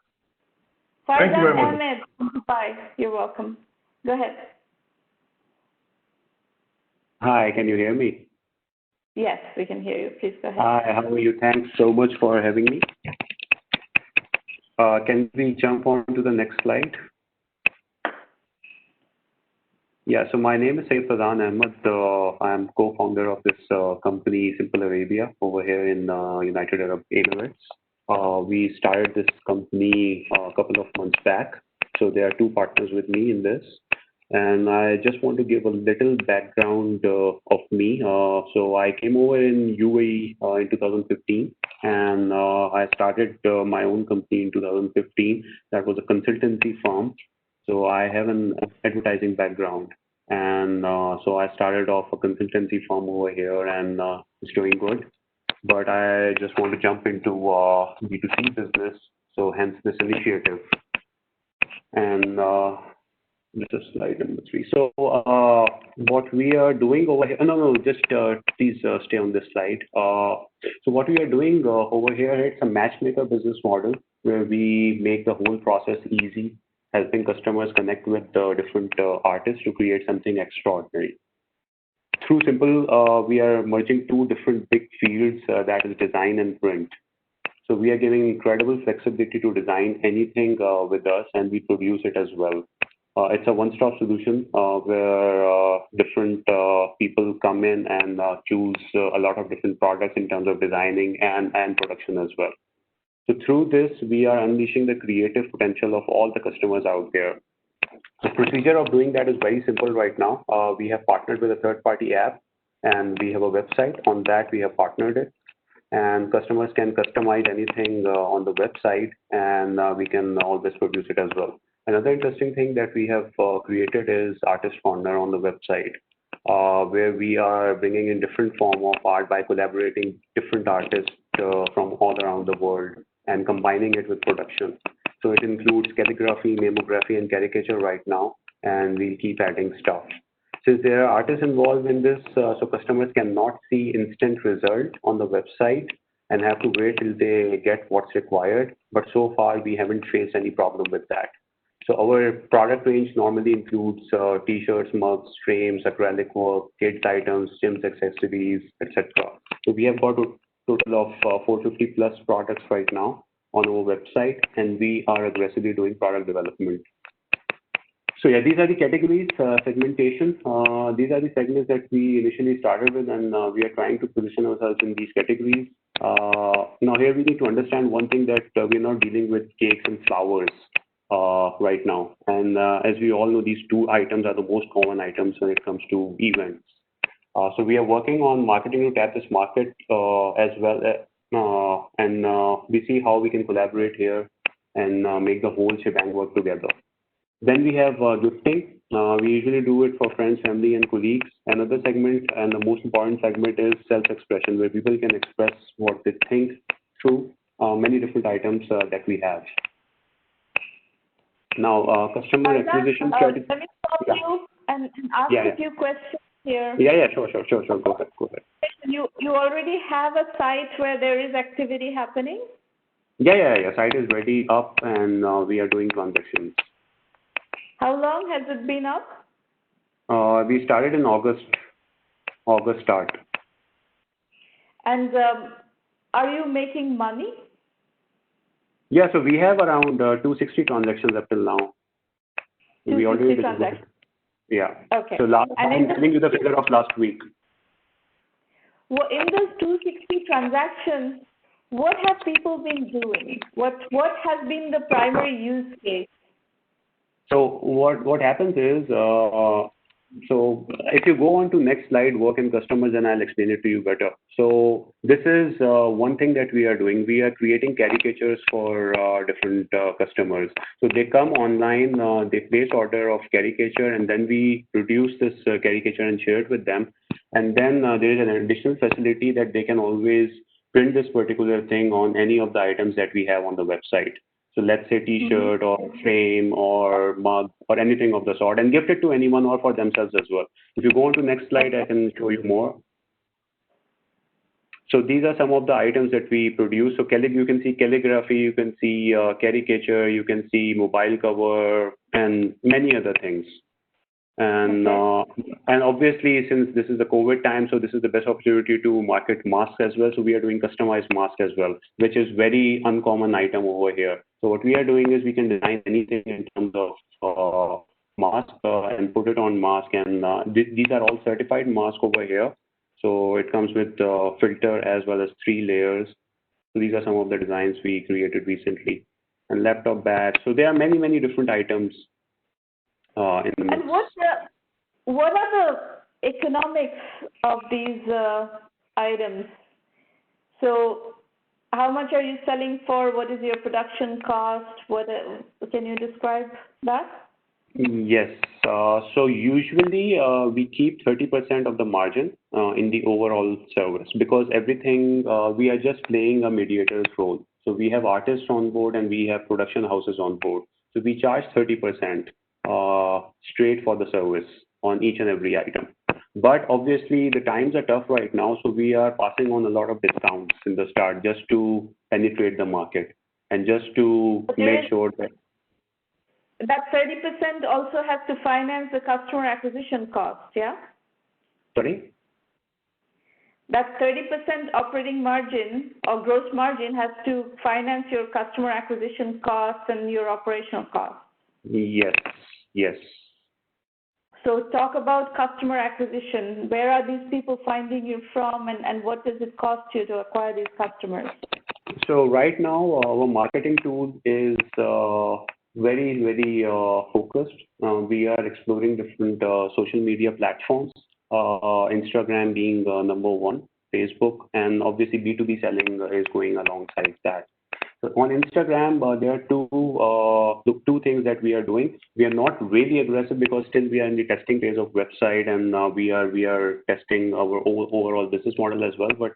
Faizan Ahmed, bye. You're welcome. Go ahead. Hi, can you hear me? Yes, we can hear you. Please go ahead. Hi, how are you? Thanks so much for having me. Can we jump on to the next slide? Yeah, so my name is Syed Faizan Ahmed. I'm co-founder of this company, Simple Arabia, over here in United Arab Emirates. We started this company a couple of months back. So there are two partners with me in this. And I just want to give a little background of me. So I came over in UAE in 2015, and I started my own company in 2015. That was a consultancy firm. So I have an advertising background, and so I started off a consultancy firm over here, and it's doing good. But I just want to jump into B2C business, so hence this initiative. And this is slide number 3. So what we are doing over here, no, just please stay on this slide. So what we are doing over here, it's a matchmaker business model where we make the whole process easy, helping customers connect with different artists to create something extraordinary. Through Simple, we are merging two different big fields, that is design and print. So we are giving incredible flexibility to design anything with us, and we produce it as well. It's a one-stop solution where different people come in and choose a lot of different products in terms of designing and production as well. So through this, we are unleashing the creative potential of all the customers out there. The procedure of doing that is very simple right now. We have partnered with a third-party app, and we have a website. On that, we have partnered it, and customers can customize anything on the website, and we can always produce it as well. Another interesting thing that we have created is Artist Corner on the website, where we are bringing in different form of art by collaborating different artists from all around the world and combining it with production. So it includes calligraphy, memography, and caricature right now, and we'll keep adding stuff. Since there are artists involved in this, so customers cannot see instant result on the website and have to wait till they get what's required. But so far, we haven't faced any problem with that. So our product range normally includes t-shirts, mugs, frames, acrylic work, kids items, gyms accessories, etc. So we have got a total of 450 plus products right now on our website, and we are aggressively doing product development. So yeah, these are the categories, segmentation. These are the segments that we initially started with, and we are trying to position ourselves in these categories. Now here we need to understand one thing, that we're not dealing with cakes and flowers right now. And as we all know, these two items are the most common items when it comes to events. So we are working on marketing to tap this market as well, and we see how we can collaborate here and make the whole shebang work together. Then we have gifting. We usually do it for friends, family, and colleagues. Another segment, and the most important segment, is self-expression, where people can express what they think through many different items that we have. Now, customer acquisition strategy. Let me stop you and ask a few questions here. Sure. Go ahead. You already have a site where there is activity happening? Yeah. Site is ready, up, and we are doing transactions. How long has it been up? We started in August start. And are you making money? Yeah, so we have around 260 transactions up till now. 260 we already transactions? Yeah. Okay. So I'm telling you the figure of last week. Well, in those 260 transactions, what have people been doing? What has been the primary use case? So what happens is, so if you go on to next slide, work and customers, and I'll explain it to you better. So this is one thing that we are doing. We are creating caricatures for different customers. So they come online, they place order of caricature, and then we produce this caricature and share it with them. And then there is an additional facility that they can always print this particular thing on any of the items that we have on the website. So let's say t-shirt or frame or mug or anything of the sort, and gift it to anyone or for themselves as well. If you go on to next slide, I can show you more. So these are some of the items that we produce. So you can see calligraphy, you can see caricature, you can see mobile cover, and many other things. And obviously, since this is the COVID time, so this is the best opportunity to market masks as well. So we are doing customized masks as well, which is very uncommon item over here. So what we are doing is we can design anything in terms of mask and put it on mask. And these are all certified masks over here. So it comes with filter as well as 3 layers. So these are some of the designs we created recently. And laptop bags. So there are many, many different items in the mix. And what are the economics of these items? So how much are you selling for? What is your production cost? Can you describe that? Yes. So usually we keep 30% of the margin in the overall service, because everything we are just playing a mediator's role. So we have artists on board and we have production houses on board. So we charge 30% straight for the service on each and every item. But obviously the times are tough right now, so we are passing on a lot of discounts in the start just to penetrate the market and just to make sure that. That 30% also has to finance the customer acquisition cost, yeah? Sorry? That 30% operating margin or gross margin has to finance your customer acquisition costs and your operational costs. Yes, yes. So talk about customer acquisition. Where are these people finding you from, and what does it cost you to acquire these customers? So right now, our marketing tool is very, very focused. We are exploring different social media platforms, Instagram being number 1, Facebook, and obviously B2B selling is going alongside that. So on Instagram, there are two things that we are doing. We are not really aggressive because still we are in the testing phase of website, and we are testing our overall business model as well. But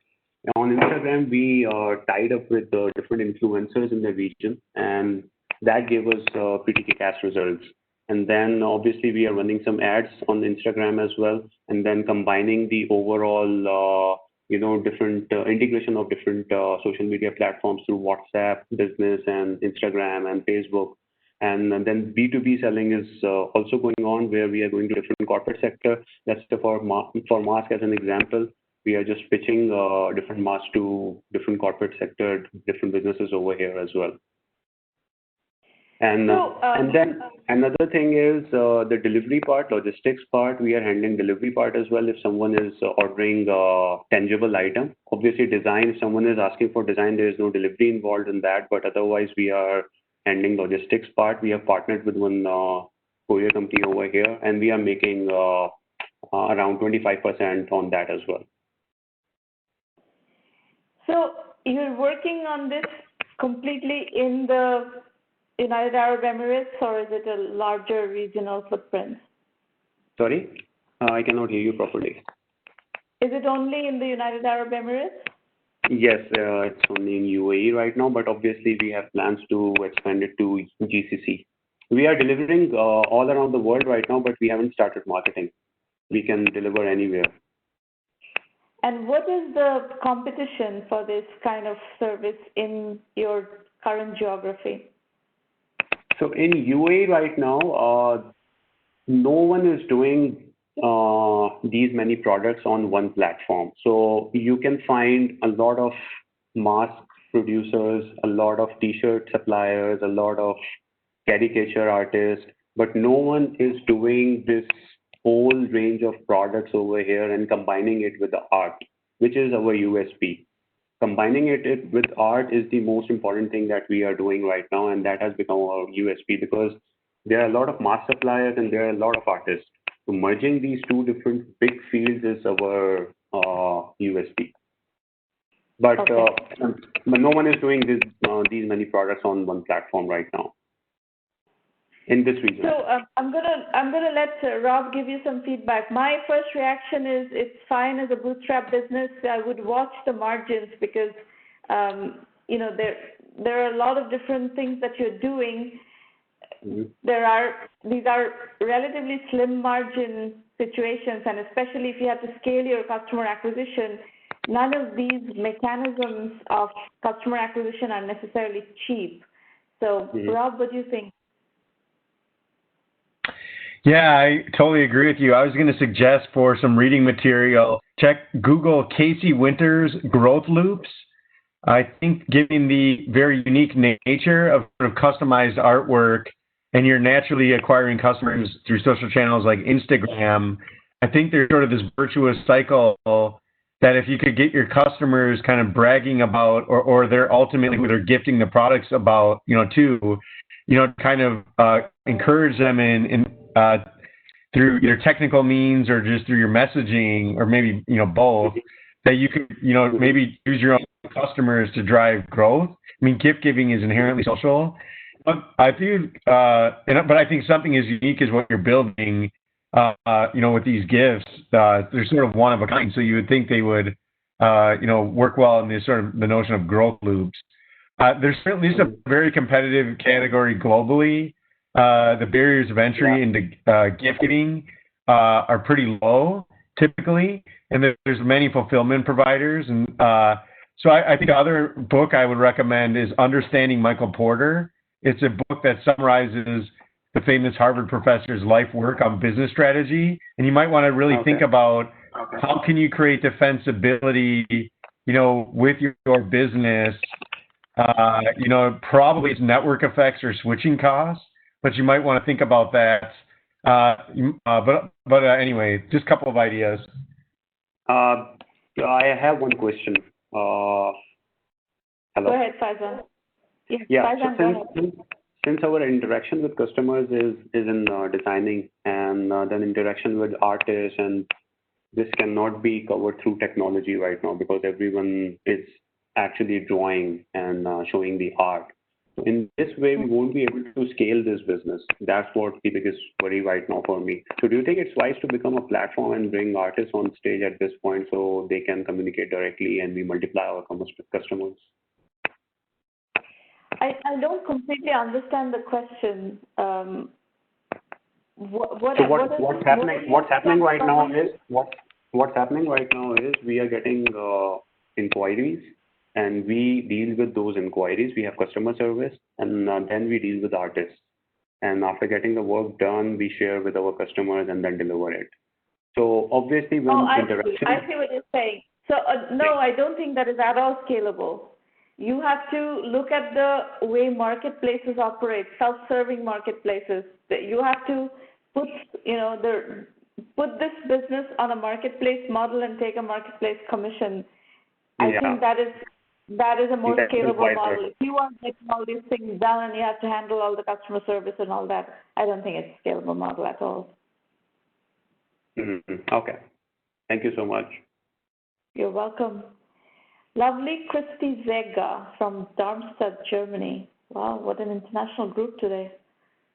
on Instagram, we tied up with different influencers in the region, and that gave us pretty kick-ass results. And then obviously we are running some ads on Instagram as well, and then combining the overall different integration of different social media platforms through WhatsApp, business, and Instagram and Facebook. And then B2B selling is also going on, where we are going to different corporate sector. That's for mask as an example. We are just pitching different masks to different corporate sector, different businesses over here as well. And then another thing is the delivery part, logistics part. We are handling delivery part as well. If someone is ordering a tangible item, obviously design. If someone is asking for design, there is no delivery involved in that. But otherwise, we are handling logistics part. We have partnered with one courier company over here, and we are making around 25% on that as well. So you're working on this completely in the United Arab Emirates, or is it a larger regional footprint? Sorry, I cannot hear you properly. Is it only in the United Arab Emirates? Yes, it's only in UAE right now, but obviously we have plans to expand it to GCC. We are delivering all around the world right now, but we haven't started marketing. We can deliver anywhere. And what is the competition for this kind of service in your current geography? So in UAE right now, no one is doing these many products on one platform. So you can find a lot of mask producers, a lot of t-shirt suppliers, a lot of caricature artists, but no one is doing this whole range of products over here and combining it with the art, which is our USP. Combining it with art is the most important thing that we are doing right now, and that has become our USP, because there are a lot of mask suppliers and there are a lot of artists. So merging these two different big fields is our USP. But but no one is doing these many products on one platform right now in this region. So I'm gonna let Rob give you some feedback. My first reaction is it's fine as a bootstrap business. I would watch the margins, because there are a lot of different things that you're doing. Mm-hmm. These are relatively slim margin situations, and especially if you have to scale your customer acquisition, none of these mechanisms of customer acquisition are necessarily cheap. So, mm-hmm. Rob, what do you think? Yeah, I totally agree with you. I was going to suggest for some reading material, check Google Casey Winters Growth Loops. I think given the very unique nature of sort of customized artwork and you're naturally acquiring customers through social channels like Instagram, I think there's sort of this virtuous cycle that if you could get your customers kind of bragging about, or they're ultimately who they're gifting the products about, to, kind of encourage them through your technical means or just through your messaging or maybe, both, that you could, maybe use your own customers to drive growth. I mean, gift giving is inherently social, but I think something as unique as what you're building, with these gifts, they're sort of one of a kind. So you would think they would, work well in this sort of the notion of growth loops. There's certainly a very competitive category globally. The barriers of entry into gift giving are pretty low typically, and there's many fulfillment providers. And so I think the other book I would recommend is Understanding Michael Porter. It's a book that summarizes the famous Harvard professor's life work on business strategy, and you might want to really think about how can you create defensibility, with your business. Probably it's network effects or switching costs, but you might want to think about that. But anyway, just a couple of ideas. I have one question. Hello. Go ahead, Faizan. Yeah. Faizan, since our interaction with customers is in designing and then interaction with artists, and this cannot be covered through technology right now because everyone is actually drawing and showing the art. In this way, we won't be able to scale this business. That's what the biggest worry right now for me. So do you think it's wise to become a platform and bring artists on stage at this point so they can communicate directly and we multiply our customers? I don't completely understand the question. What's happening right now is we are getting inquiries, and we deal with those inquiries. We have customer service, and then we deal with artists. And after getting the work done, we share with our customers and then deliver it. So obviously, when interaction. I see what you're saying. So no, I don't think that is at all scalable. You have to look at the way marketplaces operate, self-serving marketplaces. You have to put this business on a marketplace model and take a marketplace commission. I think that is a more scalable model. If you want to get all these things done and you have to handle all the customer service and all that, I don't think it's a scalable model at all. Mm-hmm. Okay. Thank you so much. You're welcome. Lovely Ghristi Zega from Darmstadt, Germany. Wow, what an international group today.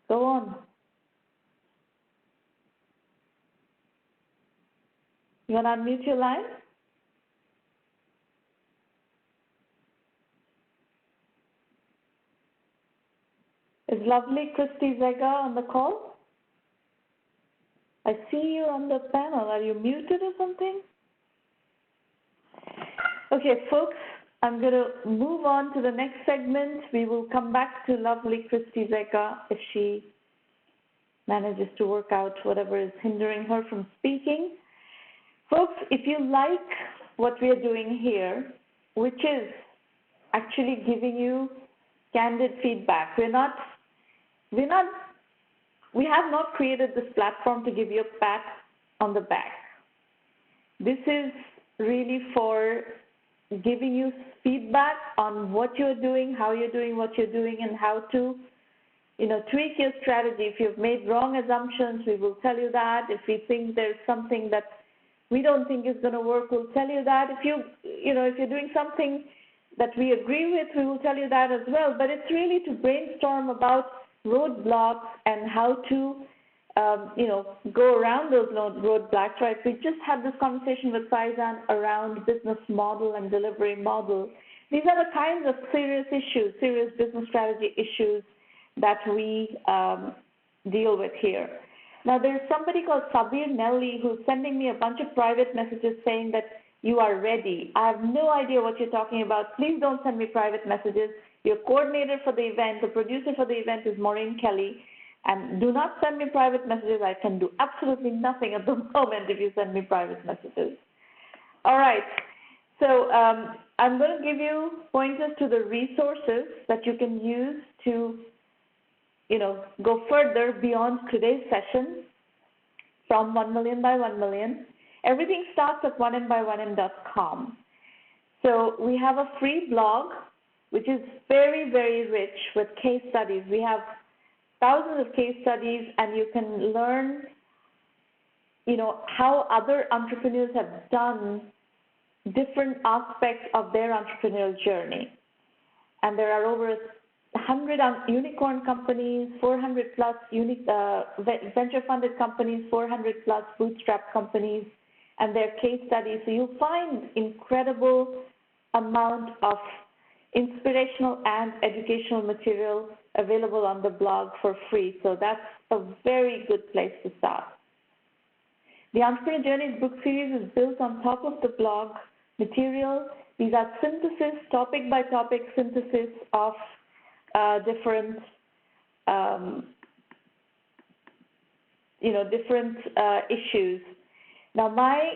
Go on. You want to unmute your line? Is lovely Ghristi Zega on the call? I see you on the panel. Are you muted or something? Okay, folks, I'm going to move on to the next segment. We will come back to lovely Ghristi Zega if she manages to work out whatever is hindering her from speaking. Folks, if you like what we are doing here, which is actually giving you candid feedback, we have not created this platform to give you a pat on the back. This is really for giving you feedback on what you're doing, how you're doing what you're doing, and how to, tweak your strategy. If you've made wrong assumptions, we will tell you that. If we think there's something that we don't think is going to work, we'll tell you that. If you're doing something that we agree with, we will tell you that as well. But it's really to brainstorm about roadblocks and how to go around those roadblocks, right? We just had this conversation with Faizan around business model and delivery model. These are the kinds of serious business strategy issues that we deal with here. Now, there's somebody called Sabir Nelly who's sending me a bunch of private messages saying that you are ready. I have no idea what you're talking about. Please don't send me private messages. Your coordinator for the event, the producer for the event is Maureen Kelly. And do not send me private messages. I can do absolutely nothing at the moment if you send me private messages. All right. So I'm going to give you pointers to the resources that you can use to, go further beyond today's session from 1 million by 1 million. Everything starts at 1Mby1M.com. So we have a free blog, which is very, very rich with case studies. We have thousands of case studies, and you can learn, how other entrepreneurs have done different aspects of their entrepreneurial journey. And there are over 100 unicorn companies, 400 plus venture funded companies, 400 plus bootstrap companies, and their case studies. So you'll find incredible amount of inspirational and educational material available on the blog for free. So that's a very good place to start. The Entrepreneur Journeys book series is built on top of the blog material. These are synthesis, topic by topic synthesis of different issues. Now my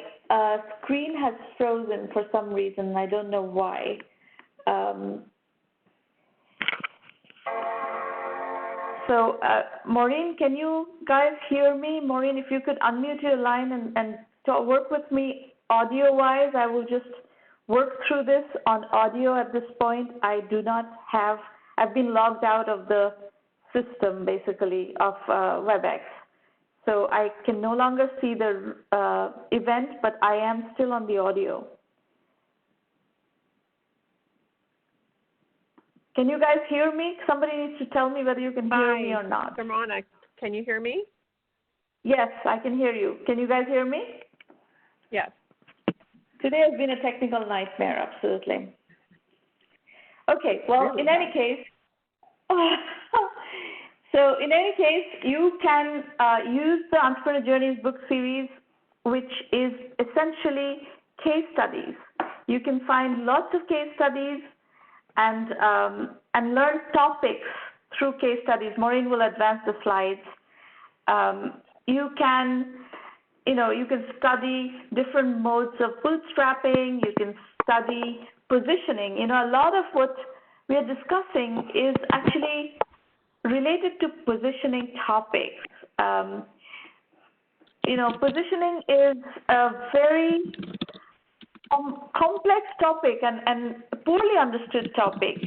screen has frozen for some reason. I don't know why. So Maureen, can you guys hear me? Maureen, if you could unmute your line and work with me audio-wise, I will just work through this on audio at this point. I've been logged out of the system, basically, of WebEx. So I can no longer see the event, but I am still on the audio. Can you guys hear me? Somebody needs to tell me whether you can hear me or not. Ramona, can you hear me? Yes, I can hear you. Can you guys hear me? Yes. Today has been a technical nightmare, absolutely. Okay, well, really in any case, you can use the Entrepreneur Journeys book series, which is essentially case studies. You can find lots of case studies and learn topics through case studies. Maureen will advance the slides. You can study different modes of bootstrapping. You can study positioning. A lot of what we are discussing is actually related to positioning topics. Positioning is a very complex topic and poorly understood topic,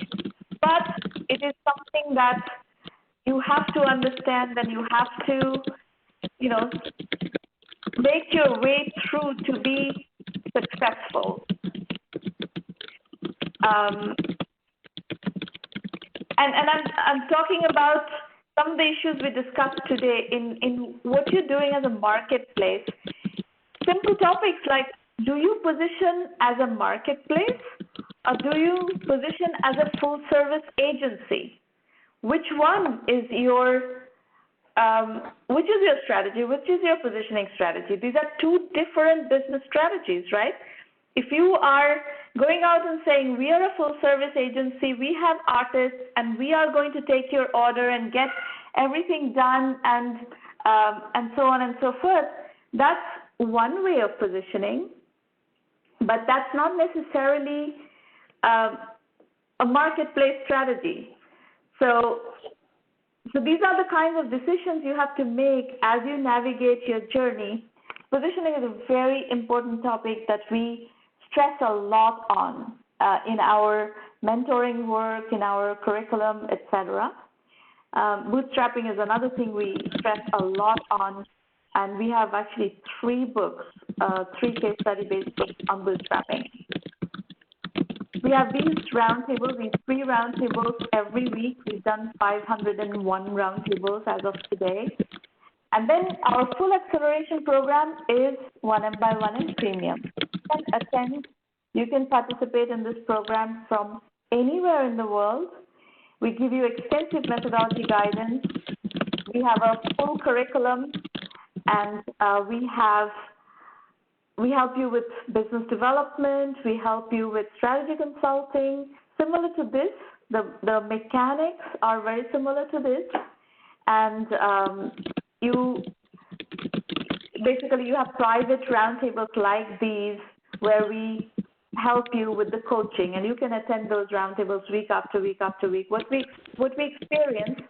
but it is something that you have to understand and you have to, make your way through to be successful. And I'm talking about some of the issues we discussed today in what you're doing as a marketplace. Simple topics like, do you position as a marketplace or do you position as a full service agency? Which one is your strategy? Which is your positioning strategy? These are two different business strategies, right? If you are going out and saying, we are a full service agency, we have artists, and we are going to take your order and get everything done and so on and so forth, that's one way of positioning, but that's not necessarily a marketplace strategy. So these are the kinds of decisions you have to make as you navigate your journey. Positioning is a very important topic that we stress a lot on in our mentoring work, in our curriculum, etc. Bootstrapping is another thing we stress a lot on, and we have actually 3 books, 3 case study-based books on bootstrapping. We have these roundtables, these free roundtables every week. We've done 501 roundtables as of today. And then our full acceleration program is 1Mby1M Premium. You can participate in this program from anywhere in the world. We give you extensive methodology guidance. We have a full curriculum, and we help you with business development. We help you with strategy consulting. Similar to this, the mechanics are very similar to this. and you have private roundtables like these where we help you with the coaching, and you can attend those roundtables week after week after week. What we experience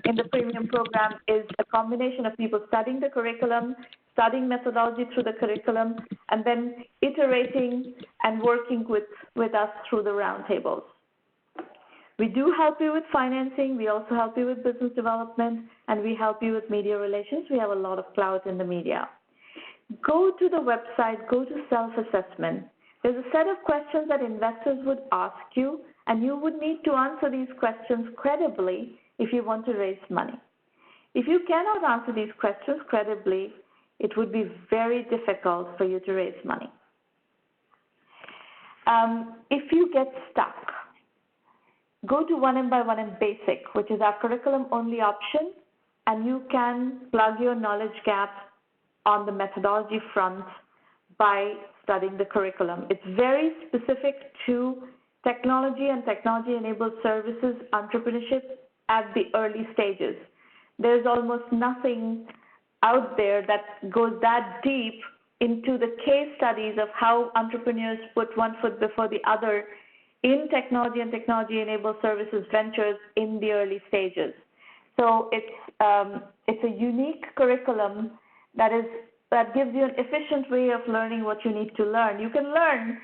in the premium program is a combination of people studying the curriculum, studying methodology through the curriculum, and then iterating and working with us through the roundtables. We do help you with financing. We also help you with business development, and we help you with media relations. We have a lot of clout in the media. Go to the website, go to self-assessment. There's a set of questions that investors would ask you, and you would need to answer these questions credibly if you want to raise money. If you cannot answer these questions credibly, it would be very difficult for you to raise money. If you get stuck, go to 1Mby1M Basic, which is our curriculum-only option, and you can plug your knowledge gap on the methodology front by studying the curriculum. It's very specific to technology and technology-enabled services entrepreneurship at the early stages. There's almost nothing out there that goes that deep into the case studies of how entrepreneurs put one foot before the other in technology and technology-enabled services ventures in the early stages. So it's a unique curriculum that gives you an efficient way of learning what you need to learn. You can learn,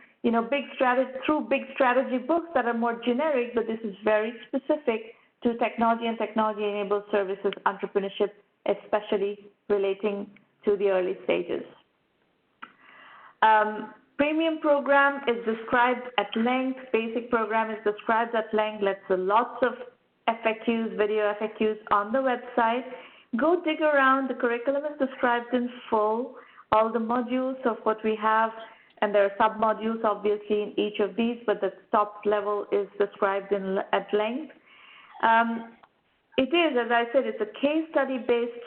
through big strategy books that are more generic, but this is very specific to technology and technology-enabled services entrepreneurship, especially relating to the early stages. Premium program is described at length. Basic program is described at length. Lots of FAQs, video FAQs on the website. Go dig around. The curriculum is described in full, all the modules of what we have, and there are sub-modules obviously in each of these, but the top level is described at length. It is, as I said, it's a case study-based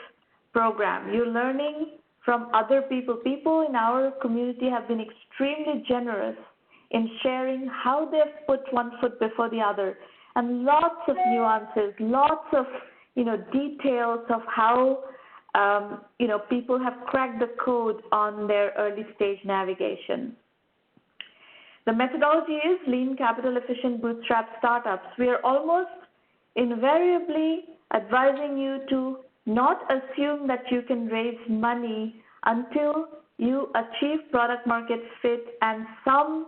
program. You're learning from other people. People in our community have been extremely generous in sharing how they've put one foot before the other, and lots of nuances, lots of details of how people have cracked the code on their early stage navigation. The methodology is lean, capital efficient, bootstrap startups. We are almost invariably advising you to not assume that you can raise money until you achieve product market fit and some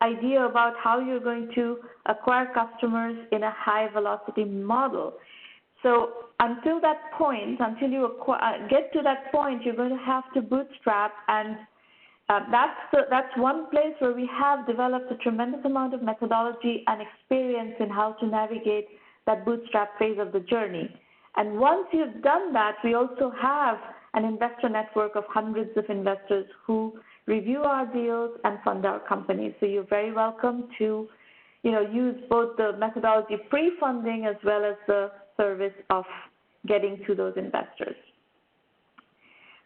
idea about how you're going to acquire customers in a high velocity model. So until that point, until you get to that point, you're going to have to bootstrap, and that's one place where we have developed a tremendous amount of methodology and experience in how to navigate that bootstrap phase of the journey. And once you've done that, we also have an investor network of hundreds of investors who review our deals and fund our companies. So you're very welcome to use both the methodology pre-funding as well as the service of getting to those investors.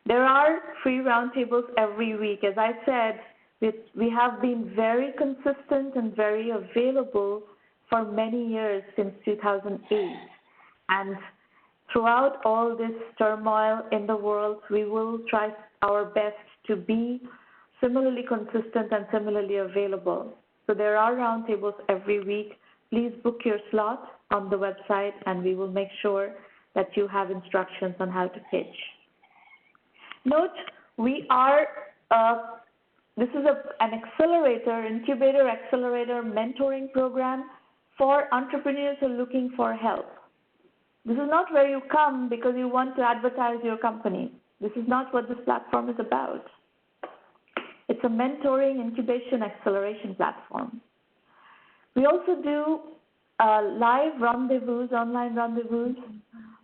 There are free roundtables every week. As I said, we have been very consistent and very available for many years since 2008. And throughout all this turmoil in the world, we will try our best to be similarly consistent and similarly available. So there are roundtables every week. Please book your slot on the website, and we will make sure that you have instructions on how to pitch. Note, we are, this is an accelerator, incubator accelerator mentoring program for entrepreneurs who are looking for help. This is not where you come because you want to advertise your company. This is not what this platform is about. It's a mentoring, incubation, acceleration platform. We also do live rendezvous, online rendezvous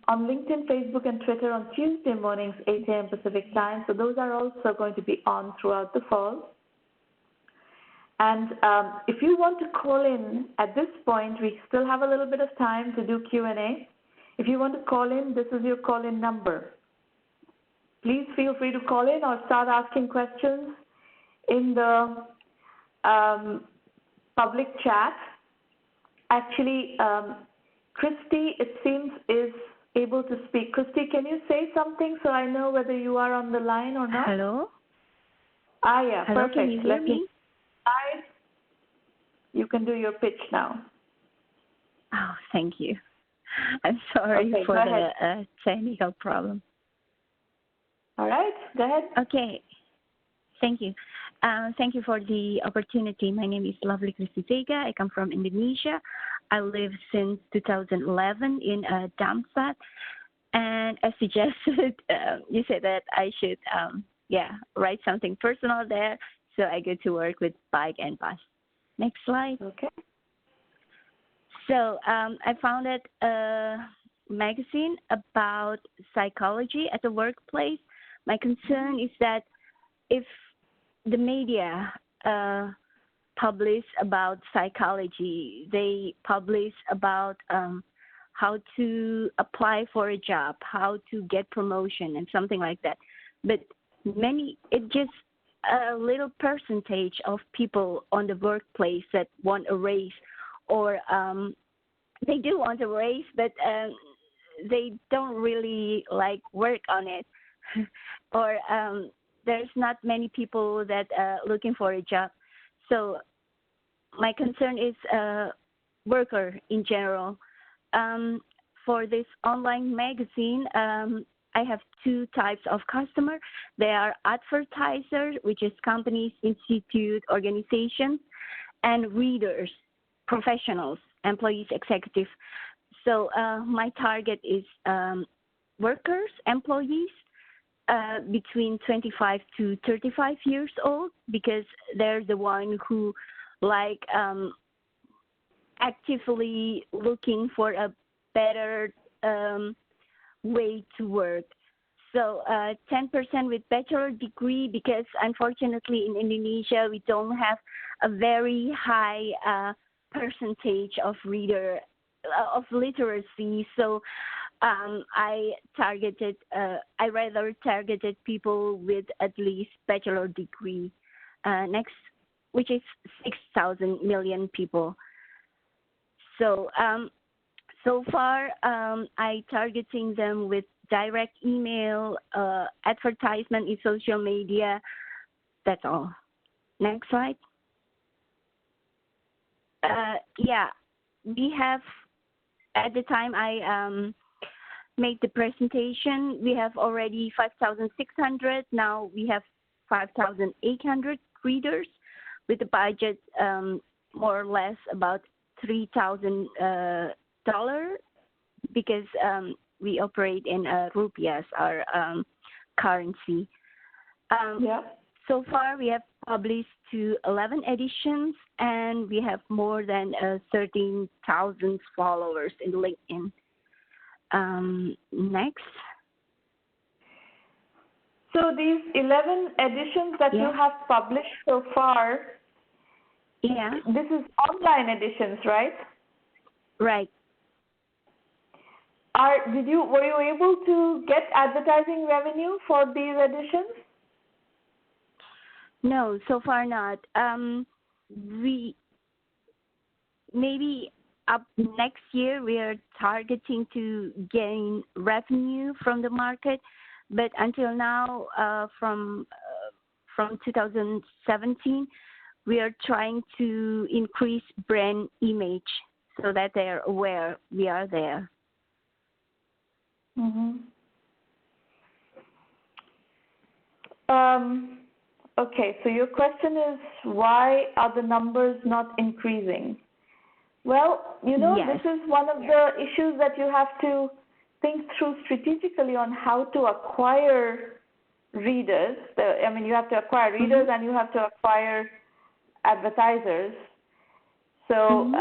on LinkedIn, Facebook, and Twitter on Tuesday mornings, 8 a.m. Pacific time. So those are also going to be on throughout the fall. And if you want to call in at this point, we still have a little bit of time to do Q&A. If you want to call in, this is your call-in number. Please feel free to call in or start asking questions in the public chat. Actually, Ghristi, it seems, is able to speak. Ghristi, can you say something so I know whether you are on the line or not? Hello? Yeah, Hello, perfect. can you hear me? You can do your pitch now. Oh, thank you. I'm sorry Okay, for go the technical problem. All right, go ahead. Okay, thank you. Thank you for the opportunity. My name is lovely Ghristi Zega. I come from Indonesia. I live since 2011 in Darmstadt. And as suggested, you said that I should, write something personal there. So I go to work with bike and bus. Next slide. Okay. So I founded a magazine about psychology at the workplace. My concern is that if the media publish about psychology, they publish about how to apply for a job, how to get promotion, and something like that. But it just a little percentage of people on the workplace that want a raise, or they do want a raise, but they don't really like work on it, or there's not many people that looking for a job. So my concern is worker in general. For this online magazine, I have two types of customer. They are advertisers, which is companies, institute, organizations, and readers, professionals, employees, executives. So my target is workers, employees, between 25 to 35 years old, because they're the one who actively looking for a better way to work. So 10% with bachelor degree, because unfortunately in Indonesia we don't have a very high percentage of literacy. So I rather targeted people with at least bachelor degree. Next, which is 6,000 million people. So so far I targeting them with direct email, advertisement in social media. That's all. Next slide. We have, at the time I made the presentation, we have already 5,600. Now we have 5,800 readers with a budget more or less about $3,000 because we operate in rupiahs, our currency. So far, we have published to 11 editions, and we have more than 13,000 followers in LinkedIn. Next. So these 11 editions that you have published so far, this is online editions, right? Right. Were you able to get advertising revenue for these editions? No, so far not. We maybe up next year we are targeting to gain revenue from the market, but until now, from 2017, we are trying to increase brand image so that they are aware we are there. Mm-hmm. Okay, so your question is, why are the numbers not increasing? Well, this is one of the issues that you have to think through strategically on how to acquire readers. You have to acquire readers and you have to acquire advertisers. So,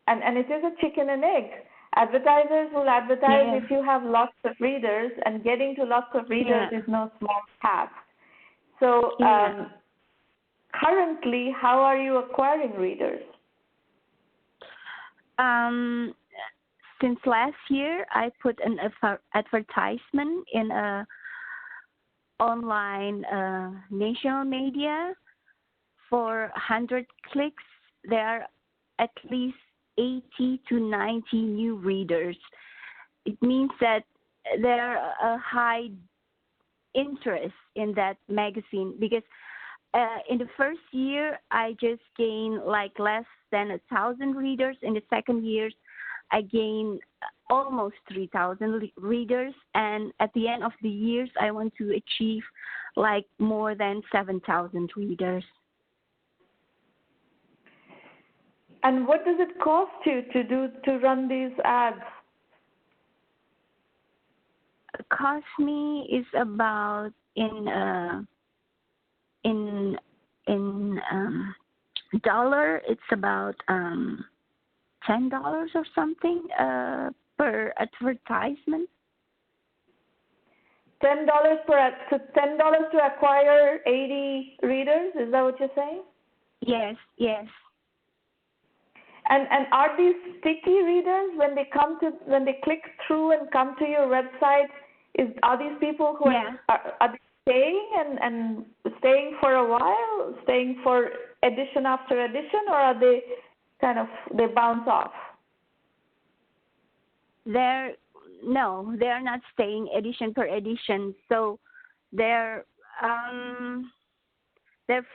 and it is a chicken and egg. Advertisers will advertise if you have lots of readers, and getting to lots of readers is no small task. So currently, how are you acquiring readers? Since last year, I put an advertisement in a online national media. For 100 clicks, there are at least 80 to 90 new readers. it means that there are a high interest in that magazine because in the first year I just gained like less than 1,000 readers. In the second year, I gained almost 3,000 readers, and at the end of the years, I want to achieve like more than 7,000 readers. And what does it cost you to run these ads? It cost me is about in dollar. It's about $10 or something per advertisement. $10 to acquire 80 readers. Is that what you're saying? Yes. And are these sticky readers when they click through and come to your website? Are these people who are they staying and staying for a while, staying for edition after edition, or are they they bounce off? They're not staying edition per edition. So they're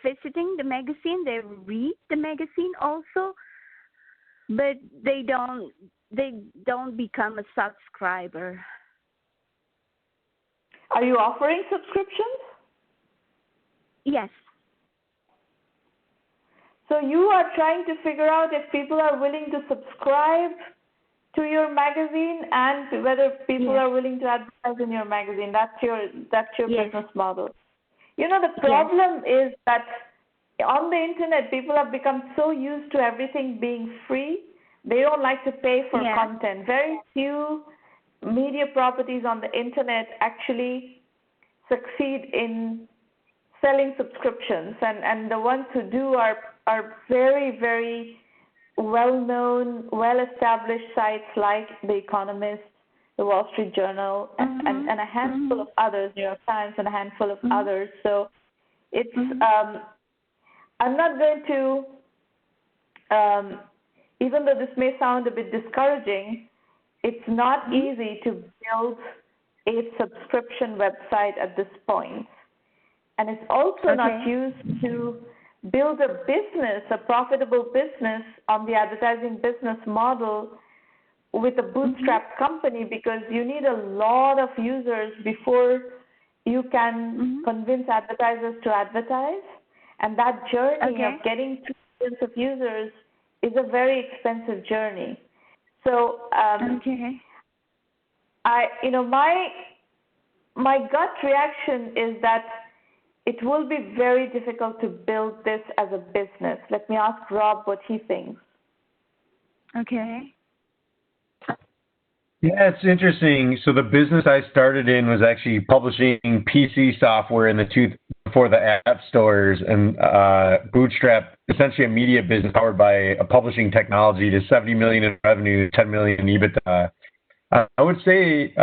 visiting the magazine. They read the magazine also, but they don't become a subscriber. Are you offering subscriptions? Yes. So you are trying to figure out if people are willing to subscribe to your magazine and whether people are willing to advertise in your magazine. That's your business model. You know, the problem is that on the internet, people have become so used to everything being free, they don't like to pay for content. Very few media properties on the internet actually succeed in selling subscriptions, and the ones who do are very, very well-known, well-established sites like The Economist, The Wall Street Journal, and a handful of others, New York Times, and a handful of others. So it's I'm not going to, even though this may sound a bit discouraging, it's not easy to build a subscription website at this point. And it's also not used to build a business, a profitable business on the advertising business model with a bootstrap company, because you need a lot of users before you can convince advertisers to advertise. And that journey of getting to millions of users is a very expensive journey. So my gut reaction is that it will be very difficult to build this as a business. Let me ask Rob what he thinks. Okay. Yeah, it's interesting. So the business I started in was actually publishing PC software before the app stores, and bootstrap, essentially a media business powered by a publishing technology, to $70 million in revenue, $10 million in EBITDA. I would say,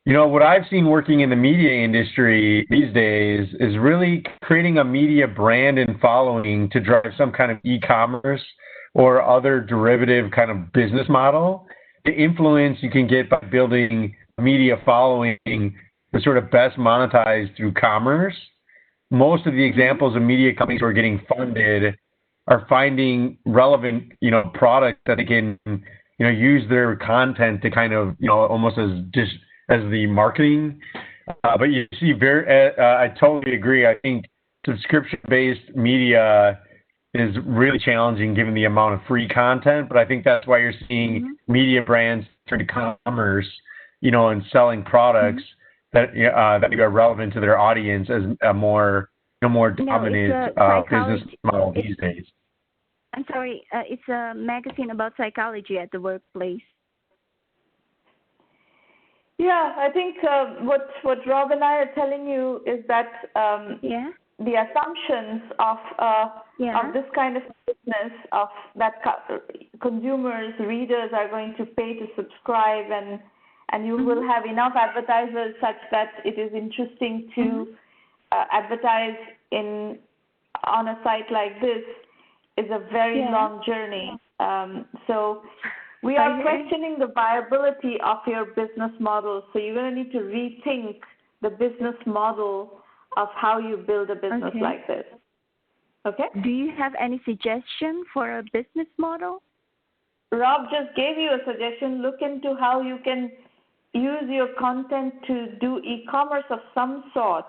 what I've seen working in the media industry these days is really creating a media brand and following to drive some kind of e-commerce or other derivative kind of business model. The influence you can get by building a media following is sort of best monetized through commerce. Most of the examples of media companies who are getting funded are finding relevant, products that they can, use their content to kind of, almost as the marketing. But you see, I totally agree. I think subscription-based media is really challenging given the amount of free content. But I think that's why you're seeing media brands turn to commerce, and selling products that are relevant to their audience as a more dominant business model these days. I'm sorry, it's a magazine about psychology at the workplace. Yeah, I think what Rob and I are telling you is that the assumptions of this kind of business, of that consumers, readers are going to pay to subscribe, and you will have enough advertisers such that it is interesting to advertise on a site like this, is a very long journey. So We are questioning the viability of your business model. So you're going to need to rethink the business model of how you build a business like this. Okay? Do you have any suggestion for a business model? Rob just gave you a suggestion. Look into how you can use your content to do e-commerce of some sort.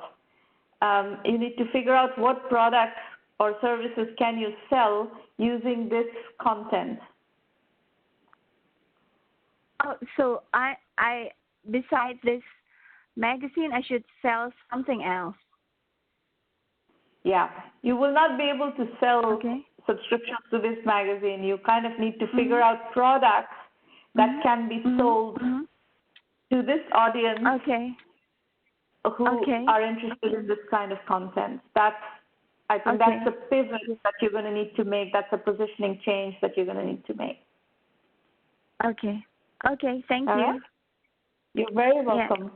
You need to figure out what products or services can you sell using this content. Oh, so I besides this magazine, I should sell something else. Yeah, you will not be able to sell subscriptions to this magazine. You kind of need to figure out products that can be sold to this audience who are interested in this kind of content. I think that's a pivot that you're going to need to make. That's a positioning change that you're going to need to make. Okay. Okay, thank you. Right? You're very welcome.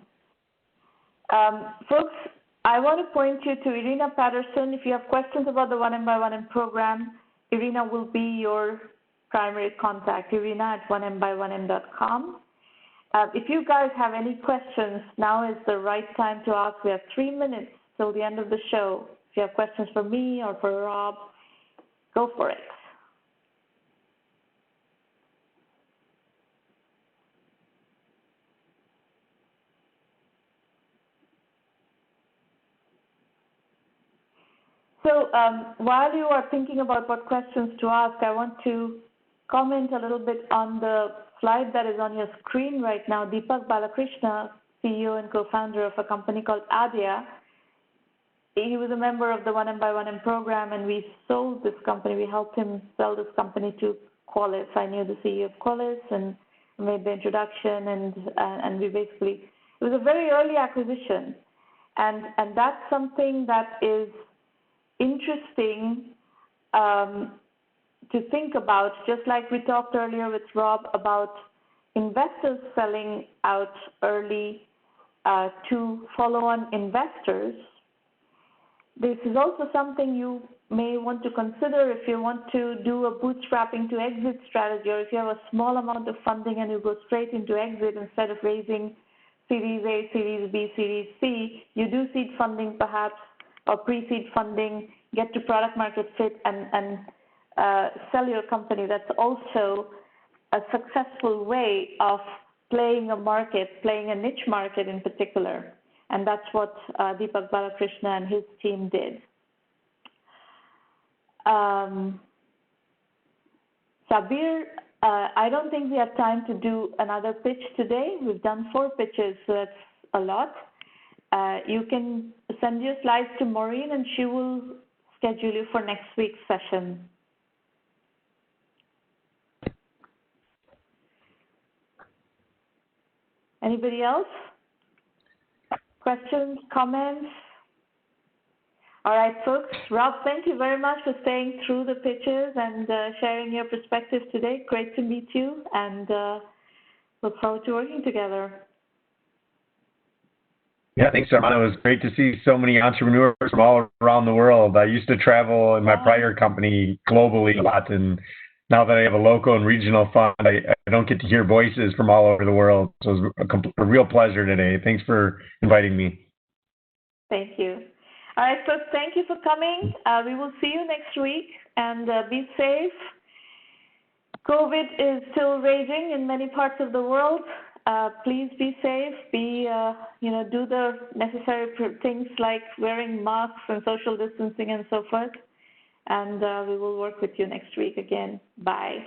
Folks, I want to point you to Irina Patterson. If you have questions about the 1M1M program, Irina will be your primary contact, Irina at 1M1M.com. If you guys have any questions, now is the right time to ask. We have 3 minutes till the end of the show. If you have questions for me or for Rob, go for it. So while you are thinking about what questions to ask, I want to comment a little bit on the slide that is on your screen right now. Deepak Balakrishna, CEO and co-founder of a company called Adya. He was a member of the 1M1M program, and we sold this company. We helped him sell this company to Qualys. I knew the CEO of Qualys and made the introduction, and we basically, it was a very early acquisition. And that's something that is interesting to think about, just like we talked earlier with Rob about investors selling out early to follow-on investors. This is also something you may want to consider if you want to do a bootstrapping to exit strategy, or if you have a small amount of funding and you go straight into exit instead of raising Series A, Series B, Series C, you do seed funding perhaps, or pre-seed funding, get to product market fit and sell your company. That's also a successful way of playing a market, playing a niche market in particular. And that's what Deepak Balakrishna and his team did. Sabir, I don't think we have time to do another pitch today. We've done 4 pitches, so that's a lot. You can send your slides to Maureen, and she will schedule you for next week's session. Anybody else? Questions, comments? All right, folks. Rob, thank you very much for staying through the pitches and sharing your perspective today. Great to meet you, and look forward to working together. Yeah, thanks, Armando. It was great to see so many entrepreneurs from all around the world. I used to travel in my prior company globally a lot, and now that I have a local and regional fund, I don't get to hear voices from all over the world. So it was a real pleasure today. Thanks for inviting me. Thank you. All right, folks, thank you for coming. We will see you next week, and be safe. COVID is still raging in many parts of the world. Please be safe. Do the necessary things like wearing masks and social distancing and so forth. And we will work with you next week again. Bye.